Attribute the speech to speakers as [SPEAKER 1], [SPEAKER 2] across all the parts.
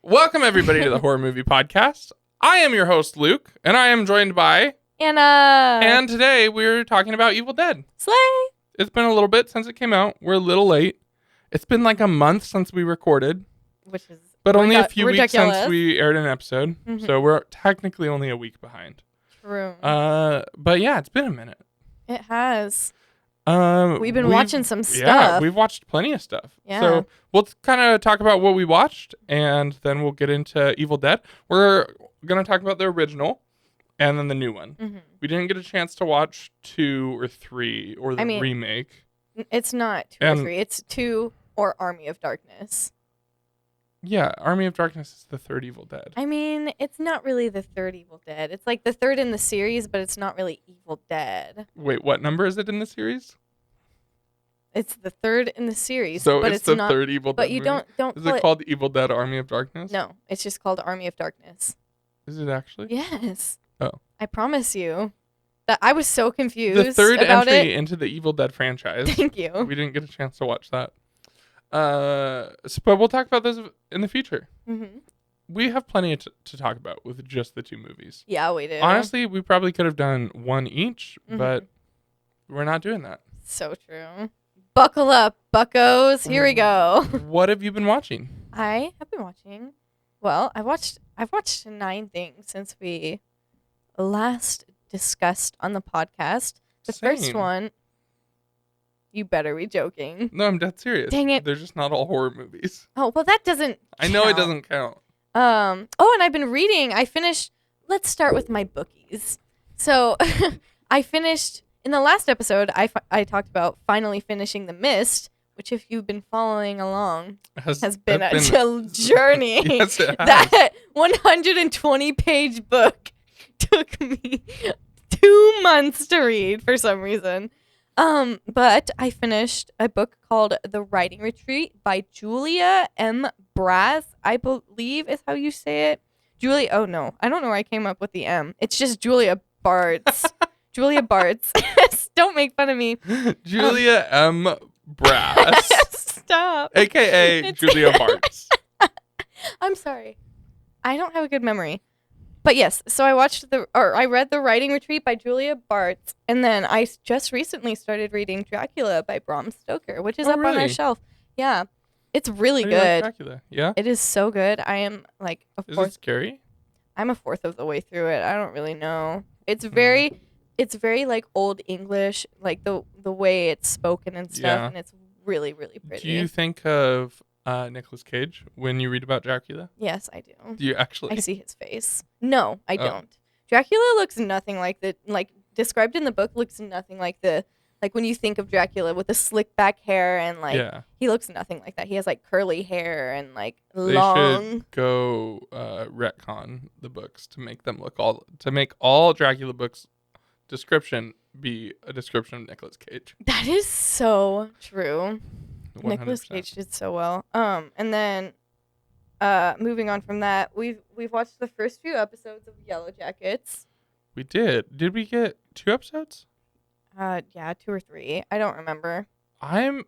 [SPEAKER 1] Welcome, everybody, to the Horror Movie Podcast. I am your host, Luke, and I am joined by
[SPEAKER 2] Anna.
[SPEAKER 1] And today we're talking about Evil Dead.
[SPEAKER 2] Slay.
[SPEAKER 1] It's been a little bit since it came out. We're a little late. It's been like a month since we recorded, but only a few weeks since we aired an episode. Mm-hmm. So we're technically only a week behind.
[SPEAKER 2] True.
[SPEAKER 1] But yeah, it's been a minute.
[SPEAKER 2] It has. We've been watching some stuff.
[SPEAKER 1] Yeah, we've watched plenty of stuff.
[SPEAKER 2] Yeah.
[SPEAKER 1] So we'll kind of talk about what we watched, and then we'll get into Evil Dead. We're going to talk about the original and then the new one. Mm-hmm. We didn't get a chance to watch 2 or 3 or the remake.
[SPEAKER 2] It's not 2 or 3. It's 2 or Army of Darkness.
[SPEAKER 1] Yeah, Army of Darkness is the third Evil Dead.
[SPEAKER 2] I mean, it's not really the third Evil Dead. It's like the third in the series, but it's not really Evil Dead.
[SPEAKER 1] Wait, what number is it in the series?
[SPEAKER 2] It's the third in the series.
[SPEAKER 1] So
[SPEAKER 2] but
[SPEAKER 1] it's the third Evil Dead
[SPEAKER 2] But you
[SPEAKER 1] movie?
[SPEAKER 2] don't
[SPEAKER 1] Is it called Evil Dead Army of Darkness?
[SPEAKER 2] No, it's just called Army of Darkness.
[SPEAKER 1] Is it actually?
[SPEAKER 2] Yes.
[SPEAKER 1] Oh.
[SPEAKER 2] I promise you. That I was so confused.
[SPEAKER 1] The third entry into the Evil Dead franchise.
[SPEAKER 2] Thank you.
[SPEAKER 1] We didn't get a chance to watch that. But we'll talk about those in the future. Mm-hmm. We have plenty to talk about with just the 2 movies.
[SPEAKER 2] Yeah, we do.
[SPEAKER 1] Honestly, we probably could have done one each, but we're not doing that.
[SPEAKER 2] So true. Buckle up, buckos. Here we go.
[SPEAKER 1] What have you been watching?
[SPEAKER 2] I have been watching. Well, I've watched 9 things since we last discussed on the podcast. The first one. You better be joking.
[SPEAKER 1] No, I'm dead serious.
[SPEAKER 2] Dang it.
[SPEAKER 1] They're just not all horror movies.
[SPEAKER 2] Oh, well, that doesn't
[SPEAKER 1] I know it doesn't count.
[SPEAKER 2] And I've been reading. Let's start with my bookies. So I finished, in the last episode, I talked about finally finishing The Mist, which if you've been following along, has been a journey.
[SPEAKER 1] Yes, it has.
[SPEAKER 2] That 120-page book took me 2 months to read for some reason. But I finished a book called The Writing Retreat by Julia M. Brass, I believe is how you say it. Oh no, I don't know where I came up with the M. It's just Julia Bartz. Julia Bartz. Don't make fun of me.
[SPEAKER 1] Julia M. Brass.
[SPEAKER 2] Stop.
[SPEAKER 1] AKA Julia Bartz.
[SPEAKER 2] I'm sorry. I don't have a good memory. But yes, so I read The Writing Retreat by Julia Bartz, and then I just recently started reading Dracula by Bram Stoker, which is up on our shelf. Yeah, it's really good.
[SPEAKER 1] Like Dracula? Yeah,
[SPEAKER 2] it is so good. I am like
[SPEAKER 1] Is it scary?
[SPEAKER 2] I'm a fourth of the way through it. I don't really know. It's very like Old English, like the way it's spoken and stuff, and it's really, really pretty.
[SPEAKER 1] Do you think of Nicolas Cage when you read about Dracula?
[SPEAKER 2] Yes, I do.
[SPEAKER 1] Do you actually?
[SPEAKER 2] I see his face. No, I don't. Dracula looks nothing like described in the book looks nothing like when you think of Dracula with the slick back hair and he looks nothing like that. He has like curly hair and like long.
[SPEAKER 1] They should go retcon the books to make all Dracula books description be a description of Nicolas Cage.
[SPEAKER 2] That is so true.
[SPEAKER 1] 100%.
[SPEAKER 2] Nicolas Cage did so well. And then moving on from that, we've watched the first few episodes of Yellow Jackets.
[SPEAKER 1] We did. Did we get 2 episodes?
[SPEAKER 2] Yeah, 2 or 3. I don't remember.
[SPEAKER 1] I'm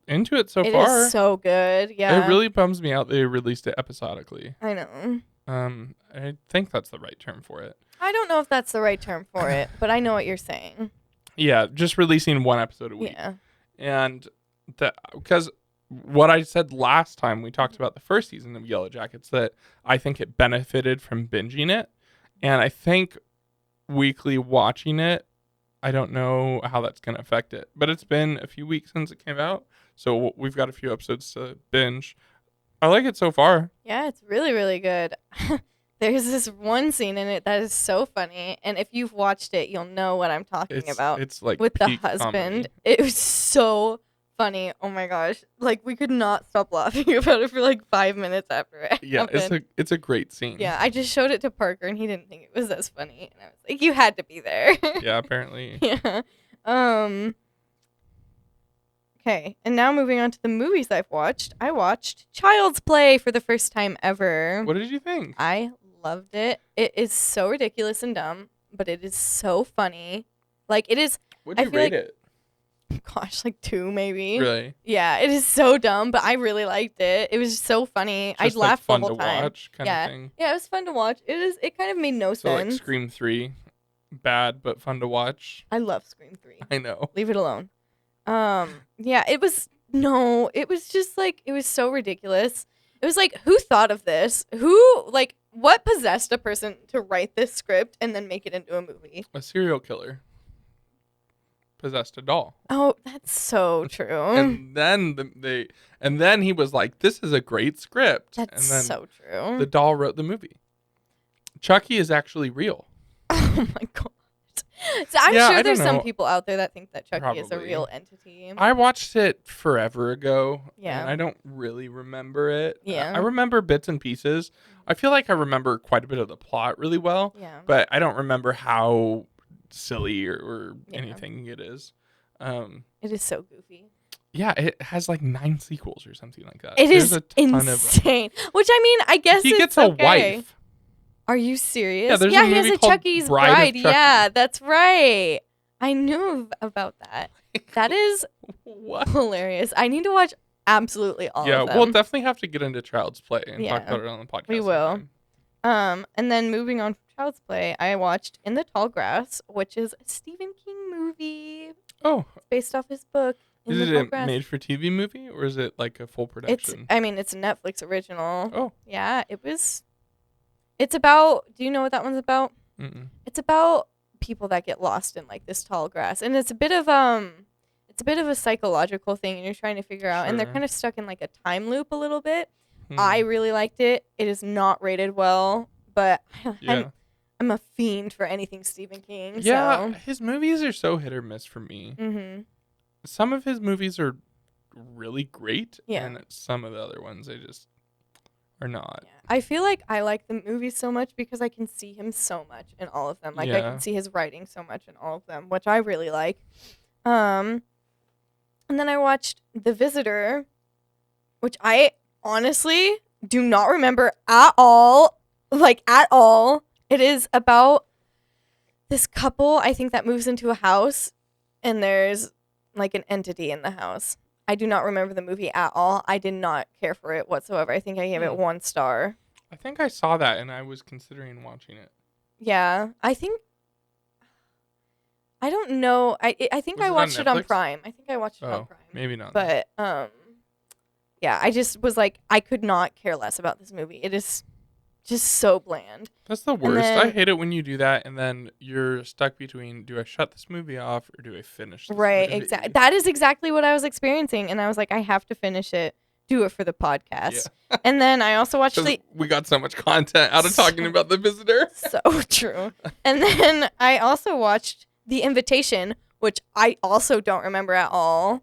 [SPEAKER 1] into it so far.
[SPEAKER 2] It is so good. Yeah.
[SPEAKER 1] It really bums me out they released it episodically.
[SPEAKER 2] I know.
[SPEAKER 1] I think that's the right term for it.
[SPEAKER 2] I don't know if that's the right term for it, but I know what you're saying.
[SPEAKER 1] Yeah, just releasing 1 episode a week.
[SPEAKER 2] Yeah.
[SPEAKER 1] And because what I said last time we talked about the first season of Yellow Jackets, that I think it benefited from binging it. And I think weekly watching it, I don't know how that's going to affect it. But it's been a few weeks since it came out, so we've got a few episodes to binge. I like it so far.
[SPEAKER 2] Yeah, it's really, really good. There's this one scene in it that is so funny, and if you've watched it, you'll know what I'm talking about.
[SPEAKER 1] It's like
[SPEAKER 2] with the
[SPEAKER 1] peak
[SPEAKER 2] husband.
[SPEAKER 1] comedy.
[SPEAKER 2] It was so funny. Oh my gosh. Like, we could not stop laughing about it for like 5 minutes after it happened.
[SPEAKER 1] It's a great scene.
[SPEAKER 2] Yeah, I just showed it to Parker and he didn't think it was as funny. And I was like, you had to be there.
[SPEAKER 1] Yeah, apparently.
[SPEAKER 2] Yeah. Okay, and now moving on to the movies I've watched. I watched Child's Play for the first time ever.
[SPEAKER 1] What did you think?
[SPEAKER 2] I loved it. It is so ridiculous and dumb, but it is so funny. Like, it is...
[SPEAKER 1] What'd you rate it?
[SPEAKER 2] Gosh, like 2 maybe.
[SPEAKER 1] Really?
[SPEAKER 2] Yeah, it is so dumb, but I really liked it. It was so funny. I'd
[SPEAKER 1] Just like
[SPEAKER 2] laugh the
[SPEAKER 1] fun
[SPEAKER 2] whole
[SPEAKER 1] to
[SPEAKER 2] time.
[SPEAKER 1] watch kind
[SPEAKER 2] Yeah.
[SPEAKER 1] of thing.
[SPEAKER 2] Yeah, it was fun to watch. It kind of made no
[SPEAKER 1] So like
[SPEAKER 2] sense.
[SPEAKER 1] Scream 3, bad but fun to watch.
[SPEAKER 2] I love Scream 3.
[SPEAKER 1] I know.
[SPEAKER 2] Leave it alone. Yeah, it was just like, it was so ridiculous. It was like, who thought of this? What possessed a person to write this script and then make it into a movie?
[SPEAKER 1] A serial killer possessed a doll.
[SPEAKER 2] Oh, that's so true.
[SPEAKER 1] And then he was like, "This is a great script."
[SPEAKER 2] That's
[SPEAKER 1] and then
[SPEAKER 2] so true.
[SPEAKER 1] the doll wrote the movie. Chucky is actually real.
[SPEAKER 2] Oh my god. So I'm
[SPEAKER 1] Yeah,
[SPEAKER 2] sure
[SPEAKER 1] I
[SPEAKER 2] there's
[SPEAKER 1] don't
[SPEAKER 2] some
[SPEAKER 1] know.
[SPEAKER 2] people out there that think that Chucky is a
[SPEAKER 1] Probably.
[SPEAKER 2] real entity.
[SPEAKER 1] I watched it forever ago.
[SPEAKER 2] Yeah.
[SPEAKER 1] And I don't really remember it.
[SPEAKER 2] Yeah.
[SPEAKER 1] I remember bits and pieces. I feel like I remember quite a bit of the plot really well.
[SPEAKER 2] Yeah.
[SPEAKER 1] But I don't remember how silly or
[SPEAKER 2] Yeah.
[SPEAKER 1] anything it is.
[SPEAKER 2] It is so goofy.
[SPEAKER 1] Yeah, it has like 9 sequels or something like that.
[SPEAKER 2] It
[SPEAKER 1] There's
[SPEAKER 2] is
[SPEAKER 1] a ton
[SPEAKER 2] insane. Which, I mean, I guess
[SPEAKER 1] he
[SPEAKER 2] it's
[SPEAKER 1] gets a
[SPEAKER 2] okay.
[SPEAKER 1] wife.
[SPEAKER 2] Are you serious?
[SPEAKER 1] Yeah, there's
[SPEAKER 2] yeah,
[SPEAKER 1] a
[SPEAKER 2] he has
[SPEAKER 1] movie
[SPEAKER 2] a
[SPEAKER 1] called
[SPEAKER 2] Chucky's
[SPEAKER 1] Bride of
[SPEAKER 2] Bride.
[SPEAKER 1] Chucky.
[SPEAKER 2] Yeah, that's right. I knew about that. That is
[SPEAKER 1] What?
[SPEAKER 2] hilarious. I need to watch absolutely all
[SPEAKER 1] Yeah,
[SPEAKER 2] of them.
[SPEAKER 1] we'll definitely have to get into Child's Play and
[SPEAKER 2] Yeah,
[SPEAKER 1] talk about it on the podcast.
[SPEAKER 2] we will.
[SPEAKER 1] sometime.
[SPEAKER 2] And then moving on from Child's Play, I watched In the Tall Grass, which is a Stephen King movie.
[SPEAKER 1] Oh,
[SPEAKER 2] It's based off his book.
[SPEAKER 1] is it a made-for-TV movie or is it like a full production?
[SPEAKER 2] It's a Netflix original.
[SPEAKER 1] Oh.
[SPEAKER 2] Yeah, it's about, do you know what that one's about?
[SPEAKER 1] Mm-mm.
[SPEAKER 2] It's about people that get lost in like this tall grass. And it's a bit of a psychological thing and you're trying to figure out, and they're
[SPEAKER 1] Sure.
[SPEAKER 2] kind of stuck in like a time loop a little bit.
[SPEAKER 1] Hmm.
[SPEAKER 2] I really liked it. It is not rated well, but
[SPEAKER 1] Yeah.
[SPEAKER 2] I'm a fiend for anything Stephen King.
[SPEAKER 1] Yeah, his movies are so hit or miss for me.
[SPEAKER 2] Mm-hmm.
[SPEAKER 1] Some of his movies are really great,
[SPEAKER 2] Yeah.
[SPEAKER 1] and some of the other ones they just are not.
[SPEAKER 2] Yeah. I feel like I like the movies so much because I can see him so much in all of them. Like I
[SPEAKER 1] Yeah.
[SPEAKER 2] can see his writing so much in all of them, which I really like. And then I watched The Visitor, which I honestly do not remember at all. Like at all. It is about this couple, I think, that moves into a house and there's like an entity in the house. I do not remember the movie at all. I did not care for it whatsoever. I think I gave it 1 star.
[SPEAKER 1] I think I saw that and I was considering watching it.
[SPEAKER 2] Yeah, I don't know. I think
[SPEAKER 1] Was
[SPEAKER 2] I
[SPEAKER 1] it on
[SPEAKER 2] watched it on
[SPEAKER 1] Netflix?
[SPEAKER 2] Prime. I think I watched it on
[SPEAKER 1] Oh,
[SPEAKER 2] Prime.
[SPEAKER 1] maybe not.
[SPEAKER 2] But yeah, I just was like, I could not care less about this movie. It is just so bland.
[SPEAKER 1] That's the worst. I
[SPEAKER 2] then-
[SPEAKER 1] hate it when you do that and then you're stuck between, do I shut this movie off or do I finish this
[SPEAKER 2] Right,
[SPEAKER 1] movie?
[SPEAKER 2] exactly. That is exactly what I was experiencing, and I was like, I have to finish it. Do it for the podcast.
[SPEAKER 1] Yeah.
[SPEAKER 2] And then I also watched
[SPEAKER 1] 'Cause we got so much content out of talking about The Visitor.
[SPEAKER 2] so true. And then I also watched The Invitation, which I also don't remember at all.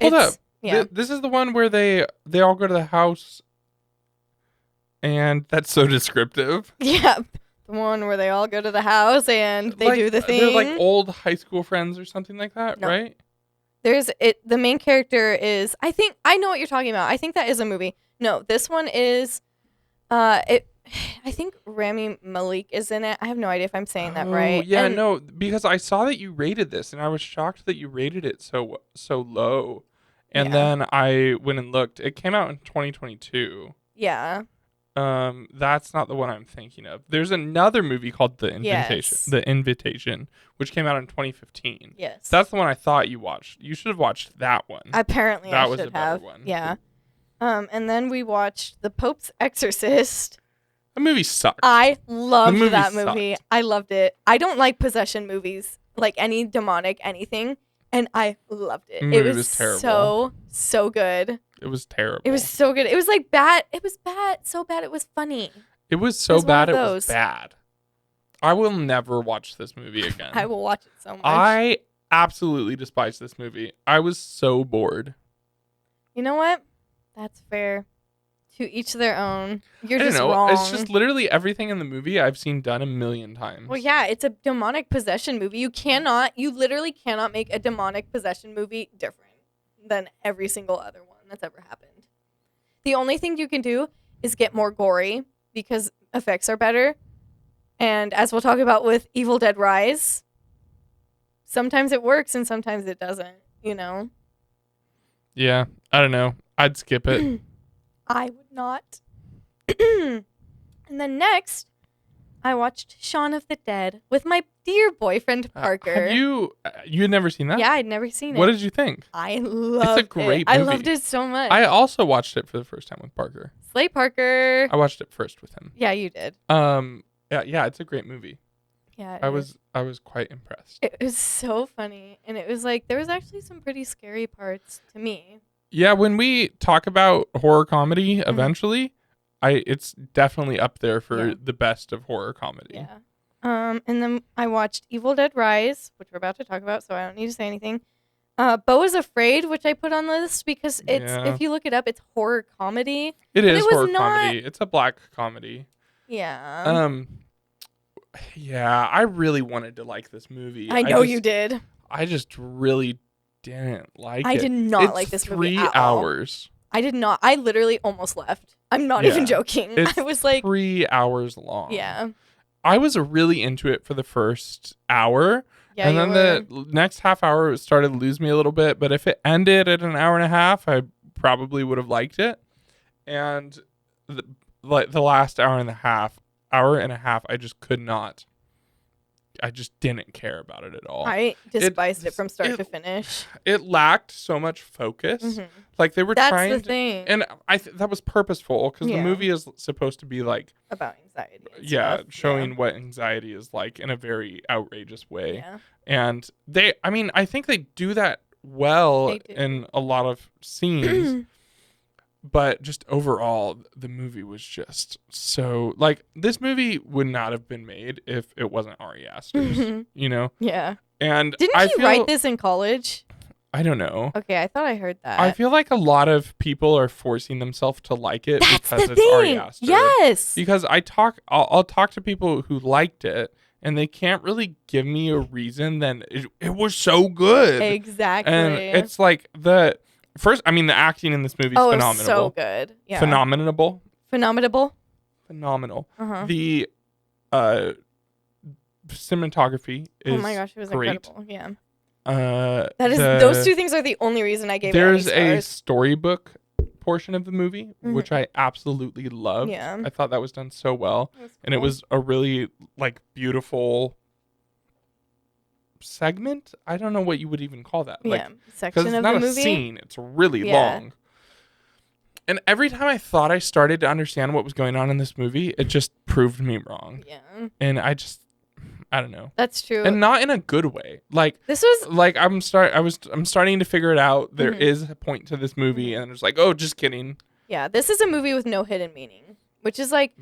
[SPEAKER 1] Hold up.
[SPEAKER 2] Yeah.
[SPEAKER 1] This is the one where they all go to the house and that's so descriptive.
[SPEAKER 2] Yeah. The one where they all go to the house and they
[SPEAKER 1] Like,
[SPEAKER 2] do the thing.
[SPEAKER 1] They're like old high school friends or something like that,
[SPEAKER 2] No.
[SPEAKER 1] right?
[SPEAKER 2] The main character is, I know what you're talking about. I think that is a movie. No, this one is I think Rami Malek is in it. I have no idea if I'm saying that right.
[SPEAKER 1] Yeah,
[SPEAKER 2] And-
[SPEAKER 1] no, because I saw that you rated this and I was shocked that you rated it so low. And
[SPEAKER 2] Yeah.
[SPEAKER 1] then I went and looked. It came out in 2022.
[SPEAKER 2] Yeah.
[SPEAKER 1] That's not the one I'm thinking of. There's another movie called The Invitation.
[SPEAKER 2] Yes.
[SPEAKER 1] The Invitation, which came out in 2015.
[SPEAKER 2] Yes.
[SPEAKER 1] That's the one I thought you watched. You should have watched that one.
[SPEAKER 2] Apparently
[SPEAKER 1] That
[SPEAKER 2] I
[SPEAKER 1] was a
[SPEAKER 2] should
[SPEAKER 1] better
[SPEAKER 2] have.
[SPEAKER 1] one.
[SPEAKER 2] Yeah. And then we watched The Pope's Exorcist.
[SPEAKER 1] The movie sucked.
[SPEAKER 2] I loved
[SPEAKER 1] movie
[SPEAKER 2] that movie.
[SPEAKER 1] sucked.
[SPEAKER 2] I loved it. I don't like possession movies, like any demonic anything, and I loved it.
[SPEAKER 1] The
[SPEAKER 2] It
[SPEAKER 1] movie
[SPEAKER 2] was
[SPEAKER 1] was terrible.
[SPEAKER 2] so good.
[SPEAKER 1] It was terrible.
[SPEAKER 2] It was so good. It was like bad. It was bad. So bad. It was funny.
[SPEAKER 1] It was so
[SPEAKER 2] was one
[SPEAKER 1] bad.
[SPEAKER 2] of
[SPEAKER 1] It was
[SPEAKER 2] those.
[SPEAKER 1] bad. I will never watch this movie again.
[SPEAKER 2] I will watch it so much.
[SPEAKER 1] I absolutely despise this movie. I was so bored.
[SPEAKER 2] You know what? That's fair. To each their own. You're
[SPEAKER 1] I don't
[SPEAKER 2] just
[SPEAKER 1] know.
[SPEAKER 2] wrong.
[SPEAKER 1] It's just literally everything in the movie I've seen done a million times.
[SPEAKER 2] Well, yeah, it's a demonic possession movie. You literally cannot make a demonic possession movie different than every single other one that's ever happened. The only thing you can do is get more gory because effects are better. And as we'll talk about with Evil Dead Rise, sometimes it works and sometimes it doesn't. you know.
[SPEAKER 1] Yeah, I don't know. I'd skip it.
[SPEAKER 2] I would not. And then next, I watched Shaun of the Dead with my dear boyfriend Parker.
[SPEAKER 1] Have you had never seen that?
[SPEAKER 2] Yeah, I'd never seen it.
[SPEAKER 1] What did you think?
[SPEAKER 2] I loved
[SPEAKER 1] It's a great
[SPEAKER 2] it. I
[SPEAKER 1] movie.
[SPEAKER 2] loved it so much.
[SPEAKER 1] I also watched it for the first time with Parker.
[SPEAKER 2] Slay Parker.
[SPEAKER 1] I watched it first with him.
[SPEAKER 2] Yeah, you did.
[SPEAKER 1] Yeah, it's a great movie.
[SPEAKER 2] Yeah,
[SPEAKER 1] I was quite impressed.
[SPEAKER 2] It was so funny, and it was like there was actually some pretty scary parts to me.
[SPEAKER 1] Yeah, when we talk about horror comedy eventually, it's definitely up there for the best of horror comedy.
[SPEAKER 2] Yeah. And then I watched Evil Dead Rise, which we're about to talk about, so I don't need to say anything. Beau is Afraid, which I put on the list because it's if you look it up, it's horror comedy.
[SPEAKER 1] It is horror comedy. It's a black comedy.
[SPEAKER 2] Yeah.
[SPEAKER 1] Yeah, I really wanted to like this movie.
[SPEAKER 2] I know you did.
[SPEAKER 1] I just really didn't like it.
[SPEAKER 2] I did not like this movie at
[SPEAKER 1] 3 hours.
[SPEAKER 2] I did not. I literally almost left. I'm not even joking.
[SPEAKER 1] It's
[SPEAKER 2] I was like
[SPEAKER 1] 3 hours long.
[SPEAKER 2] Yeah.
[SPEAKER 1] I was really into it for the first hour.
[SPEAKER 2] Yeah,
[SPEAKER 1] and then the next half hour started to lose me a little bit. But if it ended at an hour and a half, I probably would have liked it. And the last hour and a half, I just could not. I just didn't care about it at all.
[SPEAKER 2] I despised it from start to finish.
[SPEAKER 1] It lacked so much focus.
[SPEAKER 2] Mm-hmm.
[SPEAKER 1] Like they were trying
[SPEAKER 2] That's the thing.
[SPEAKER 1] And that was purposeful because the movie is supposed to be like
[SPEAKER 2] about anxiety.
[SPEAKER 1] Showing what anxiety is like in a very outrageous way.
[SPEAKER 2] Yeah.
[SPEAKER 1] And I think they do that well in a lot of scenes. But just overall, the movie was just so like this movie would not have been made if it wasn't Ari Aster's, you know?
[SPEAKER 2] Yeah.
[SPEAKER 1] And
[SPEAKER 2] didn't he write this in college?
[SPEAKER 1] I don't know.
[SPEAKER 2] Okay, I thought I heard that.
[SPEAKER 1] I feel like a lot of people are forcing themselves to like it because it's Ari Aster.
[SPEAKER 2] Yes.
[SPEAKER 1] Because I'll talk to people who liked it and they can't really give me a reason. Then it was so good.
[SPEAKER 2] Exactly.
[SPEAKER 1] And it's like the acting in this movie is phenomenal.
[SPEAKER 2] It's so good. Yeah.
[SPEAKER 1] Phenomenal.
[SPEAKER 2] Uh-huh.
[SPEAKER 1] The cinematography is
[SPEAKER 2] oh my gosh, it was
[SPEAKER 1] great.
[SPEAKER 2] Incredible. Yeah. Those two things are the only reason I gave it
[SPEAKER 1] There's
[SPEAKER 2] any
[SPEAKER 1] a storybook portion of the movie which I absolutely loved.
[SPEAKER 2] Yeah.
[SPEAKER 1] I thought that was done so well. And it was a really like beautiful segment. I don't know what you would even call that.
[SPEAKER 2] Section of the movie.
[SPEAKER 1] Because it's not a scene. It's really long. And every time I thought I started to understand what was going on in this movie, it just proved me wrong.
[SPEAKER 2] Yeah.
[SPEAKER 1] And I don't know.
[SPEAKER 2] That's true.
[SPEAKER 1] And not in a good way. Like
[SPEAKER 2] this was
[SPEAKER 1] like I'm starting to figure it out. There is a point to this movie, and it's like, oh, just kidding.
[SPEAKER 2] Yeah, this is a movie with no hidden meaning, which is like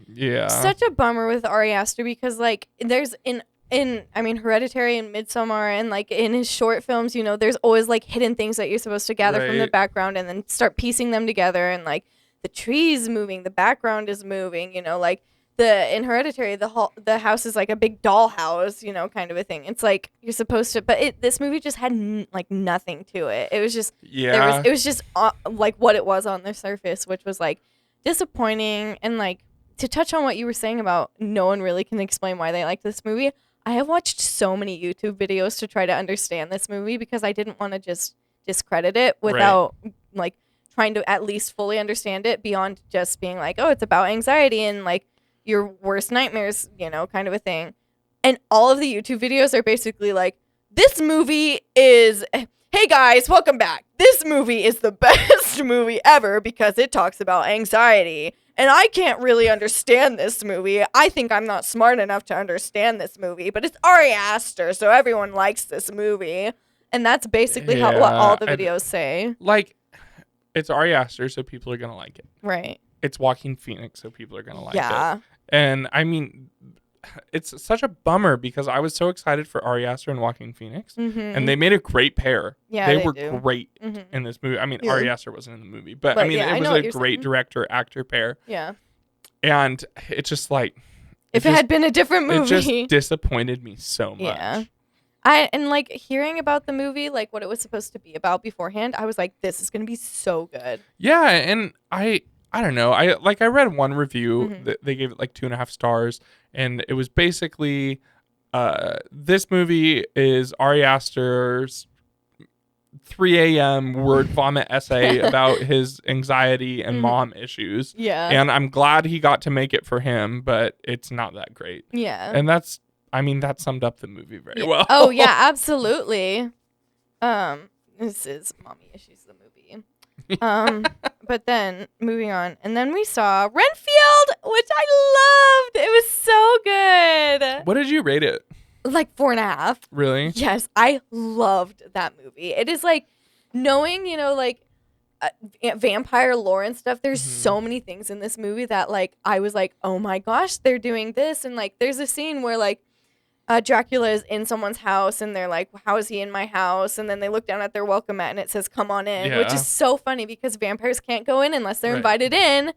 [SPEAKER 2] such a bummer with Ari Aster because like there's in Hereditary and Midsommar and like in his short films, you know, there's always like hidden things that you're supposed to gather from the background and then start piecing them together, and like the trees moving, the background is moving, you know, like in Hereditary the house is like a big dollhouse, you know, kind of a thing. It's like you're supposed to, but this movie just had like nothing to it. It was just it was just like what it was on the surface, which was like disappointing. And like to touch on what you were saying about no one really can explain why they like this movie. I have watched so many YouTube videos to try to understand this movie because I didn't want to just discredit it without like trying to at least fully understand it beyond just being like, oh, it's about anxiety and like your worst nightmares, you know, kind of a thing. And all of the YouTube videos are basically like, this movie is, hey guys, welcome back. This movie is the best movie ever because it talks about anxiety. And I can't really understand this movie. I think I'm not smart enough to understand this movie, but it's Ari Aster, so everyone likes this movie. And that's basically what all the videos say.
[SPEAKER 1] Like, it's Ari Aster, so people are going to like it.
[SPEAKER 2] Right.
[SPEAKER 1] It's Joaquin Phoenix, so people are going to like it. And I mean, it's such a bummer because I was so excited for Ari Aster and Joaquin Phoenix, and they made a great pair.
[SPEAKER 2] Yeah,
[SPEAKER 1] they were great in this movie. I mean, Ari Aster wasn't in the movie, but I mean, it was a great director-actor pair.
[SPEAKER 2] Yeah.
[SPEAKER 1] And it's just like,
[SPEAKER 2] if it had been a different movie,
[SPEAKER 1] it just disappointed me so much.
[SPEAKER 2] Yeah. And like hearing about the movie, like what it was supposed to be about beforehand, I was like, this is going to be so good.
[SPEAKER 1] Yeah, and I don't know. I read one review that they gave it like 2.5 stars, and it was basically this movie is Ari Aster's 3 a.m. word vomit essay about his anxiety and mom issues.
[SPEAKER 2] Yeah.
[SPEAKER 1] And I'm glad he got to make it for him, but it's not that great.
[SPEAKER 2] Yeah.
[SPEAKER 1] And that summed up the movie very well.
[SPEAKER 2] Oh, yeah, absolutely. This is Mommy Issues, the movie. But then moving on, and then we saw Renfield, which I loved. It was so good.
[SPEAKER 1] What did you rate it?
[SPEAKER 2] Like 4.5.
[SPEAKER 1] Really?
[SPEAKER 2] Yes, I loved that movie. It is like knowing, vampire lore and stuff. There's so many things in this movie that like I was like, oh my gosh, they're doing this. And like there's a scene where like Dracula is in someone's house and they're like, how is he in my house? And then they look down at their welcome mat and it says, come on in, which is so funny because vampires can't go in unless they're invited in.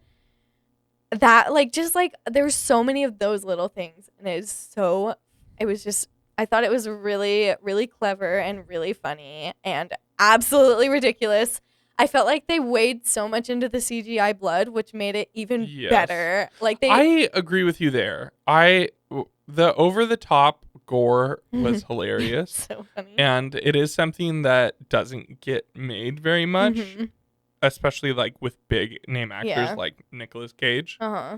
[SPEAKER 2] That like, just like, there's so many of those little things. And I thought it was really, really clever and really funny and absolutely ridiculous. I felt like they weighed so much into the CGI blood, which made it even better. Like
[SPEAKER 1] I agree with you there. The over-the-top gore was hilarious.
[SPEAKER 2] So funny.
[SPEAKER 1] And it is something that doesn't get made very much, especially like with big name actors like Nicolas Cage.
[SPEAKER 2] Uh-huh.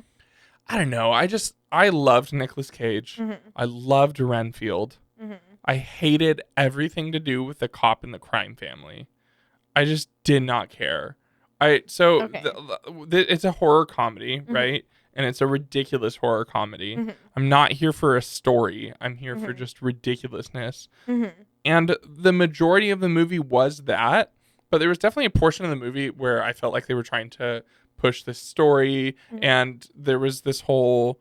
[SPEAKER 1] I don't know. I loved Nicolas Cage. I loved Renfield. I hated everything to do with the cop and the crime family. I just did not care. It's a horror comedy, right? And it's a ridiculous horror comedy. I'm not here for a story. I'm here for just ridiculousness. And the majority of the movie was that, but there was definitely a portion of the movie where I felt like they were trying to push this story, and there was this whole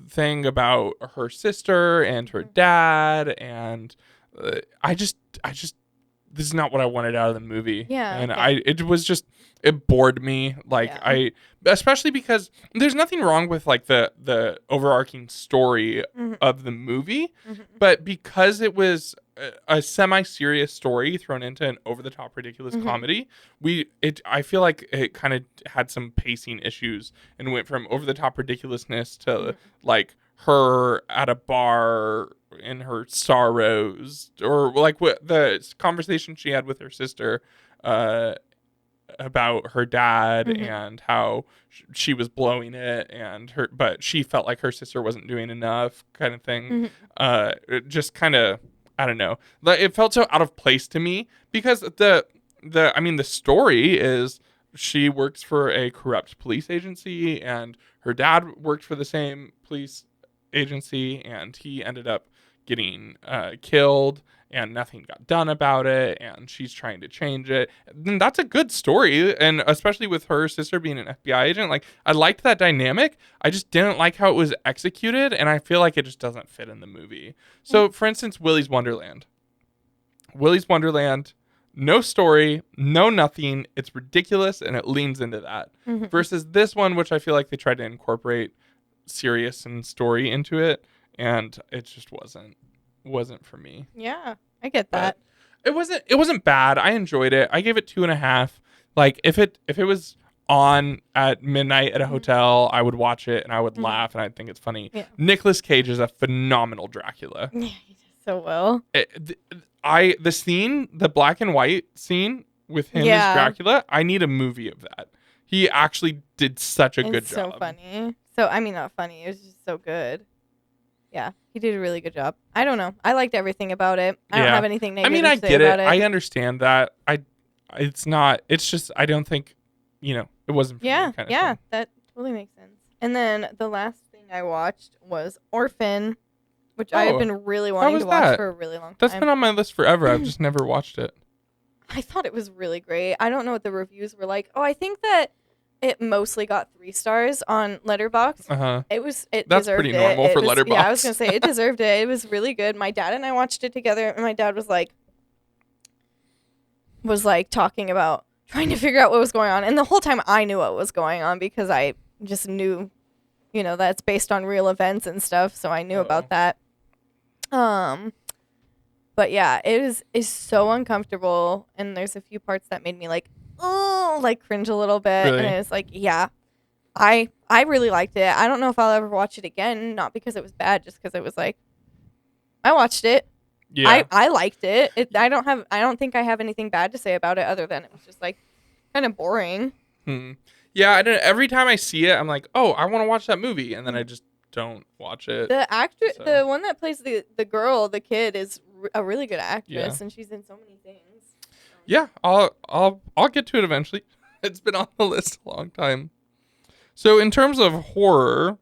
[SPEAKER 1] thing about her sister and her dad, and I just this is not what I wanted out of the movie. And it bored me. Like especially because there's nothing wrong with like the overarching story of the movie, but because it was a semi-serious story thrown into an over-the-top ridiculous comedy, I feel like it kind of had some pacing issues and went from over-the-top ridiculousness to like her at a bar in her sorrows, or like what the conversation she had with her sister about her dad and how she was blowing it, but she felt like her sister wasn't doing enough, kind of thing. It just kind of, I don't know. It felt so out of place to me because the story is she works for a corrupt police agency and her dad worked for the same police agency and he ended up getting killed and nothing got done about it and she's trying to change it. And that's a good story, and especially with her sister being an FBI agent. Like, I liked that dynamic. I just didn't like how it was executed, and I feel like it just doesn't fit in the movie. So, for instance, Willy's Wonderland, no story, no nothing. It's ridiculous, and it leans into that. Versus this one, which I feel like they tried to incorporate serious and story into it, and it just wasn't for me.
[SPEAKER 2] Yeah, I get that.
[SPEAKER 1] But it wasn't bad. I enjoyed it. I gave it 2.5. Like, if it was on at midnight at a hotel, I would watch it and I would laugh and I'd think it's funny. Nicolas Cage is a phenomenal Dracula.
[SPEAKER 2] Yeah, he does so well.
[SPEAKER 1] The black and white scene with him as Dracula, I need a movie of that. He actually did such a good job.
[SPEAKER 2] So funny. So, I mean, not funny. It was just so good. Yeah, he did a really good job. I don't know. I liked everything about it. I don't have anything negative to say about it.
[SPEAKER 1] I understand that. It's just, I don't think, it wasn't for me kind of thing.
[SPEAKER 2] That totally makes sense. And then the last thing I watched was Orphan, which I have been really wanting to watch for a really long time.
[SPEAKER 1] That's been on my list forever. I've just never watched it.
[SPEAKER 2] I thought it was really great. I don't know what the reviews were like. Oh, I think that it mostly got 3 stars on Letterboxd. It
[SPEAKER 1] That's
[SPEAKER 2] deserved
[SPEAKER 1] pretty normal for Letterboxd.
[SPEAKER 2] Yeah, I was gonna say it deserved it. It was really good. My dad and I watched it together, and my dad was like talking about trying to figure out what was going on, and the whole time I knew what was going on because I just knew, that's based on real events and stuff, so I knew about that. But yeah, it's so uncomfortable, and there's a few parts that made me cringe a little bit.
[SPEAKER 1] Really?
[SPEAKER 2] And it's like, yeah, I really liked it. I don't know if I'll ever watch it again, not because it was bad, just because it was like, I watched it.
[SPEAKER 1] Yeah.
[SPEAKER 2] I liked it. I don't think I have anything bad to say about it other than it was just like kind of boring.
[SPEAKER 1] Yeah, I don't, every time I see it, I'm like, oh, I want to watch that movie, and then I just don't watch it.
[SPEAKER 2] The actor,
[SPEAKER 1] so.
[SPEAKER 2] the one that plays the girl, the kid, is a really good actress, and she's in so many things.
[SPEAKER 1] Yeah, I'll get to it eventually. It's been on the list a long time. So in terms of horror,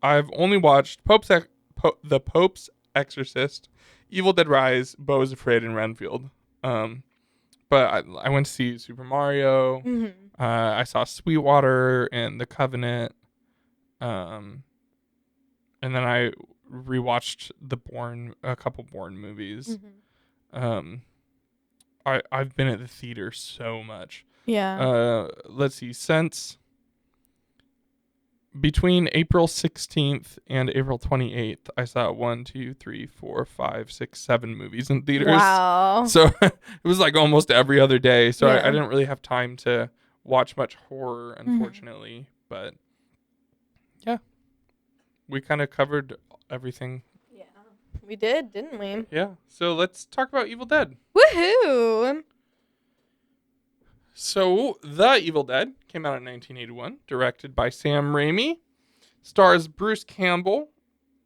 [SPEAKER 1] I've only watched The Pope's Exorcist, Evil Dead Rise, Beau is Afraid, and Renfield. But I went to see Super Mario. I saw Sweetwater and The Covenant. And then I rewatched a couple Bourne movies. I've been at the theater so much.
[SPEAKER 2] Yeah.
[SPEAKER 1] Let's see, since between April 16th and April 28th, I saw 1, 2, 3, 4, 5, 6, 7 movies in theaters.
[SPEAKER 2] Wow.
[SPEAKER 1] So it was like almost every other day. So
[SPEAKER 2] Yeah.
[SPEAKER 1] I didn't really have time to watch much horror, unfortunately. But yeah, we kind of covered everything.
[SPEAKER 2] Yeah, we did, didn't we?
[SPEAKER 1] Yeah. So let's talk about Evil Dead.
[SPEAKER 2] Woohoo!
[SPEAKER 1] So, The Evil Dead came out in 1981, directed by Sam Raimi, stars Bruce Campbell,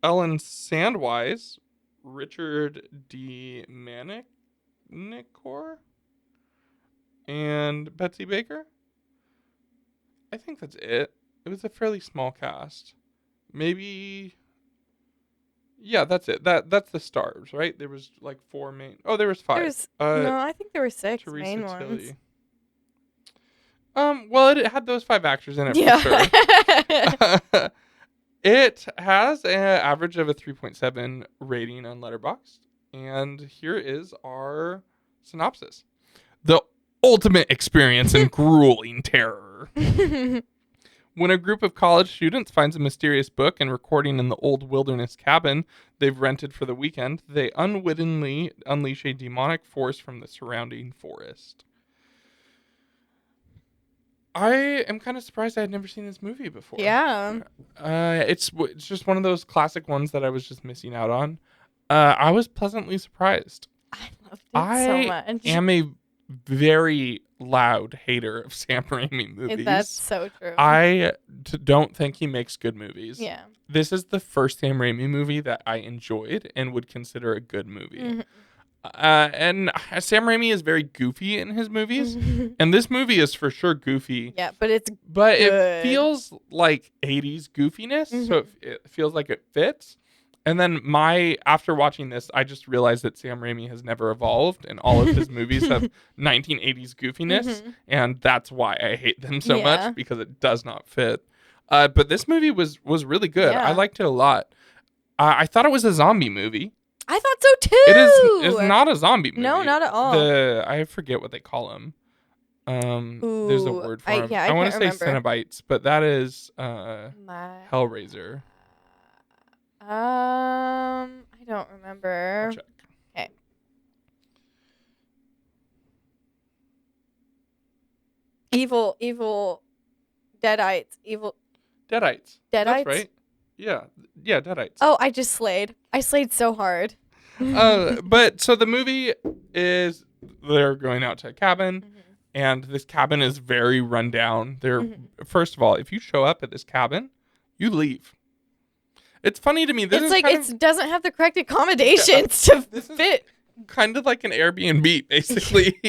[SPEAKER 1] Ellen Sandwise, Richard D. Manicor, and Betsy Baker. I think that's it. It was a fairly small cast. Maybe... Yeah, that's it. That's the stars, right? There was like 4 main... Oh, there was 5.
[SPEAKER 2] No, I think there were 6
[SPEAKER 1] Teresa
[SPEAKER 2] main
[SPEAKER 1] Tilly.
[SPEAKER 2] ones.
[SPEAKER 1] Well, it had those 5 actors in it
[SPEAKER 2] Yeah.
[SPEAKER 1] for sure. It has an average of a 3.7 rating on Letterboxd. And here is our synopsis. The ultimate experience in grueling terror. When a group of college students finds a mysterious book and recording in the old wilderness cabin they've rented for the weekend, they unwittingly unleash a demonic force from the surrounding forest. I am kind of surprised I had never seen this movie before.
[SPEAKER 2] Yeah.
[SPEAKER 1] It's just one of those classic ones that I was just missing out on. I was pleasantly surprised.
[SPEAKER 2] I loved it so much.
[SPEAKER 1] I am a very loud hater of Sam Raimi movies.
[SPEAKER 2] That's so true.
[SPEAKER 1] I don't think he makes good movies.
[SPEAKER 2] Yeah.
[SPEAKER 1] This is the first Sam Raimi movie that I enjoyed and would consider a good movie. And Sam Raimi is very goofy in his movies, and this movie is for sure goofy.
[SPEAKER 2] Yeah, but it's
[SPEAKER 1] but
[SPEAKER 2] good.
[SPEAKER 1] It feels like 80s goofiness, so it feels like it fits. And then after watching this, I just realized that Sam Raimi has never evolved, and all of his movies have 1980s goofiness, and that's why I hate them so much, because it does not fit. But this movie was really good.
[SPEAKER 2] Yeah.
[SPEAKER 1] I liked it a lot. I thought it was a zombie movie.
[SPEAKER 2] I thought so too.
[SPEAKER 1] It's not a zombie movie.
[SPEAKER 2] No, not at all.
[SPEAKER 1] I forget what they call them. There's a word for them. I want to say Cenobites, but that is Hellraiser.
[SPEAKER 2] I don't remember.
[SPEAKER 1] I'll check.
[SPEAKER 2] Okay. Evil Deadites.
[SPEAKER 1] Deadites.
[SPEAKER 2] Deadites?
[SPEAKER 1] That's right. Yeah, Deadites.
[SPEAKER 2] Oh, I just slayed. I slayed so hard.
[SPEAKER 1] But so the movie is they're going out to a cabin, and this cabin is very run down. First of all, if you show up at this cabin, you leave. It's funny to me.
[SPEAKER 2] It's like it doesn't have the correct accommodations to fit.
[SPEAKER 1] Kind of like an Airbnb, basically,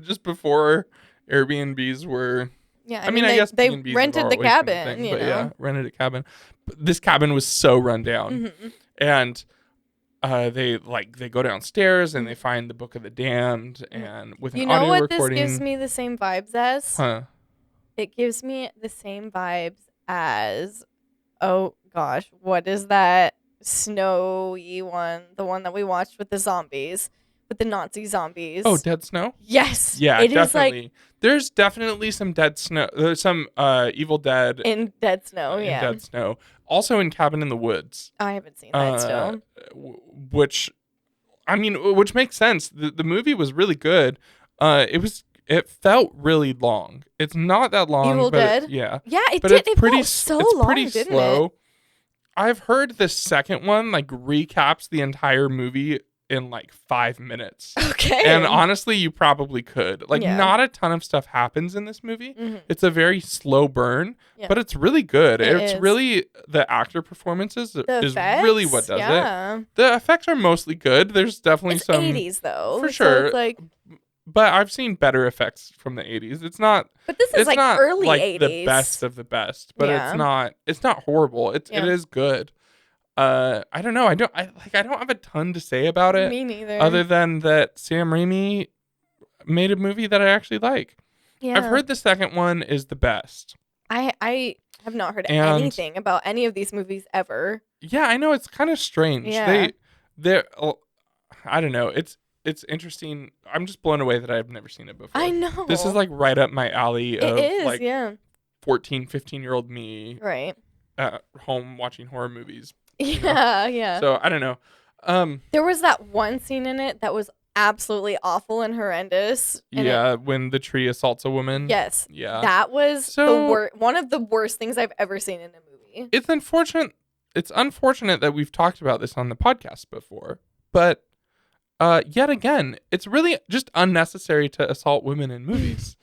[SPEAKER 1] just before Airbnbs were.
[SPEAKER 2] Yeah,
[SPEAKER 1] I mean, I guess
[SPEAKER 2] they
[SPEAKER 1] B&Bs
[SPEAKER 2] rented the cabin.
[SPEAKER 1] But yeah, rented a cabin. But this cabin was so run down, and they go downstairs and they find the Book of the Damned, and with an audio recording.
[SPEAKER 2] This gives me the same vibes as?
[SPEAKER 1] Huh?
[SPEAKER 2] It gives me the same vibes as. Oh gosh, what is that snowy one? The one that we watched with the zombies, with the Nazi zombies.
[SPEAKER 1] Oh, Dead Snow?
[SPEAKER 2] Yes.
[SPEAKER 1] Yeah,
[SPEAKER 2] it
[SPEAKER 1] definitely.
[SPEAKER 2] Is like,
[SPEAKER 1] there's definitely some Dead Snow. There's some Evil Dead
[SPEAKER 2] in Dead Snow.
[SPEAKER 1] in Dead Snow. Also in Cabin in the Woods.
[SPEAKER 2] I haven't seen that still.
[SPEAKER 1] Which makes sense. The movie was really good. It felt really long. It's not that long.
[SPEAKER 2] Evil Dead?
[SPEAKER 1] Yeah.
[SPEAKER 2] Yeah, it
[SPEAKER 1] but
[SPEAKER 2] did.
[SPEAKER 1] It's pretty,
[SPEAKER 2] felt so
[SPEAKER 1] it's
[SPEAKER 2] long,
[SPEAKER 1] pretty
[SPEAKER 2] didn't
[SPEAKER 1] slow.
[SPEAKER 2] it?
[SPEAKER 1] I've heard the second one recaps the entire movie in like 5 minutes.
[SPEAKER 2] Okay.
[SPEAKER 1] And honestly, you probably could. Like,
[SPEAKER 2] Yeah.
[SPEAKER 1] not a ton of stuff happens in this movie.
[SPEAKER 2] Mhm.
[SPEAKER 1] It's a very slow burn,
[SPEAKER 2] Yeah.
[SPEAKER 1] but it's really good.
[SPEAKER 2] It
[SPEAKER 1] It's
[SPEAKER 2] is.
[SPEAKER 1] really the actor performances
[SPEAKER 2] The
[SPEAKER 1] is
[SPEAKER 2] effects,
[SPEAKER 1] really what does
[SPEAKER 2] yeah.
[SPEAKER 1] it. The effects are mostly good. There's definitely
[SPEAKER 2] It's
[SPEAKER 1] some
[SPEAKER 2] 80s though.
[SPEAKER 1] for
[SPEAKER 2] so
[SPEAKER 1] sure.
[SPEAKER 2] It's like,
[SPEAKER 1] but I've seen better effects from the 80s. It's not.
[SPEAKER 2] but this is
[SPEAKER 1] It's
[SPEAKER 2] like
[SPEAKER 1] not
[SPEAKER 2] early
[SPEAKER 1] like
[SPEAKER 2] 80s.
[SPEAKER 1] the best of the best, but
[SPEAKER 2] Yeah.
[SPEAKER 1] it's not horrible. It
[SPEAKER 2] Yeah.
[SPEAKER 1] is good. I don't know. I don't have a ton to say about it.
[SPEAKER 2] Me neither.
[SPEAKER 1] Other than that Sam Raimi made a movie that I actually like.
[SPEAKER 2] Yeah.
[SPEAKER 1] I've heard the second one is the best.
[SPEAKER 2] I have not heard
[SPEAKER 1] And-
[SPEAKER 2] anything about any of these movies ever.
[SPEAKER 1] Yeah, I know, it's kind of strange.
[SPEAKER 2] Yeah.
[SPEAKER 1] They're I don't know. It's interesting. I'm just blown away that I've never seen it before.
[SPEAKER 2] I know.
[SPEAKER 1] This is like right up my alley of
[SPEAKER 2] it is,
[SPEAKER 1] like
[SPEAKER 2] yeah.
[SPEAKER 1] 14, 15-year-old me
[SPEAKER 2] Right.
[SPEAKER 1] at home watching horror movies.
[SPEAKER 2] Yeah, yeah.
[SPEAKER 1] So, I don't know.
[SPEAKER 2] There was that one scene in it that was absolutely awful and horrendous. And
[SPEAKER 1] Yeah, when the tree assaults a woman.
[SPEAKER 2] Yes.
[SPEAKER 1] Yeah.
[SPEAKER 2] That was
[SPEAKER 1] So-
[SPEAKER 2] one of the worst things I've ever seen in a movie.
[SPEAKER 1] It's unfortunate. It's unfortunate that we've talked about this on the podcast before, but yet again, it's really just unnecessary to assault women in movies,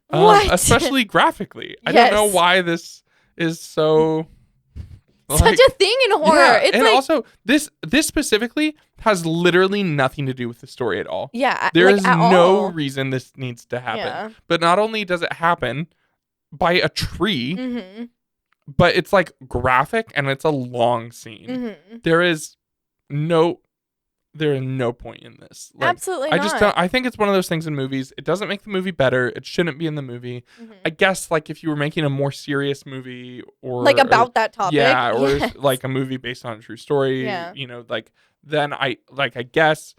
[SPEAKER 2] What?
[SPEAKER 1] especially graphically. I don't know
[SPEAKER 2] Yes.
[SPEAKER 1] why this is so
[SPEAKER 2] Such a thing in horror.
[SPEAKER 1] Yeah,
[SPEAKER 2] It's
[SPEAKER 1] and
[SPEAKER 2] like,
[SPEAKER 1] also this specifically has literally nothing to do with the story at all.
[SPEAKER 2] yeah,
[SPEAKER 1] There
[SPEAKER 2] like,
[SPEAKER 1] is
[SPEAKER 2] at
[SPEAKER 1] no
[SPEAKER 2] all.
[SPEAKER 1] reason this needs to happen.
[SPEAKER 2] Yeah.
[SPEAKER 1] But not only does it happen by a tree,
[SPEAKER 2] Mm-hmm.
[SPEAKER 1] but it's like graphic and it's a long scene.
[SPEAKER 2] Mm-hmm.
[SPEAKER 1] There is no point in this. Like,
[SPEAKER 2] Absolutely
[SPEAKER 1] I
[SPEAKER 2] not.
[SPEAKER 1] just don't. I think it's one of those things in movies. It doesn't make the movie better. It shouldn't be in the movie.
[SPEAKER 2] Mhm.
[SPEAKER 1] I guess like if you were making a more serious movie or
[SPEAKER 2] Like about that topic.
[SPEAKER 1] yeah, or
[SPEAKER 2] Yes.
[SPEAKER 1] like a movie based on a true story,
[SPEAKER 2] Yeah.
[SPEAKER 1] like then I guess,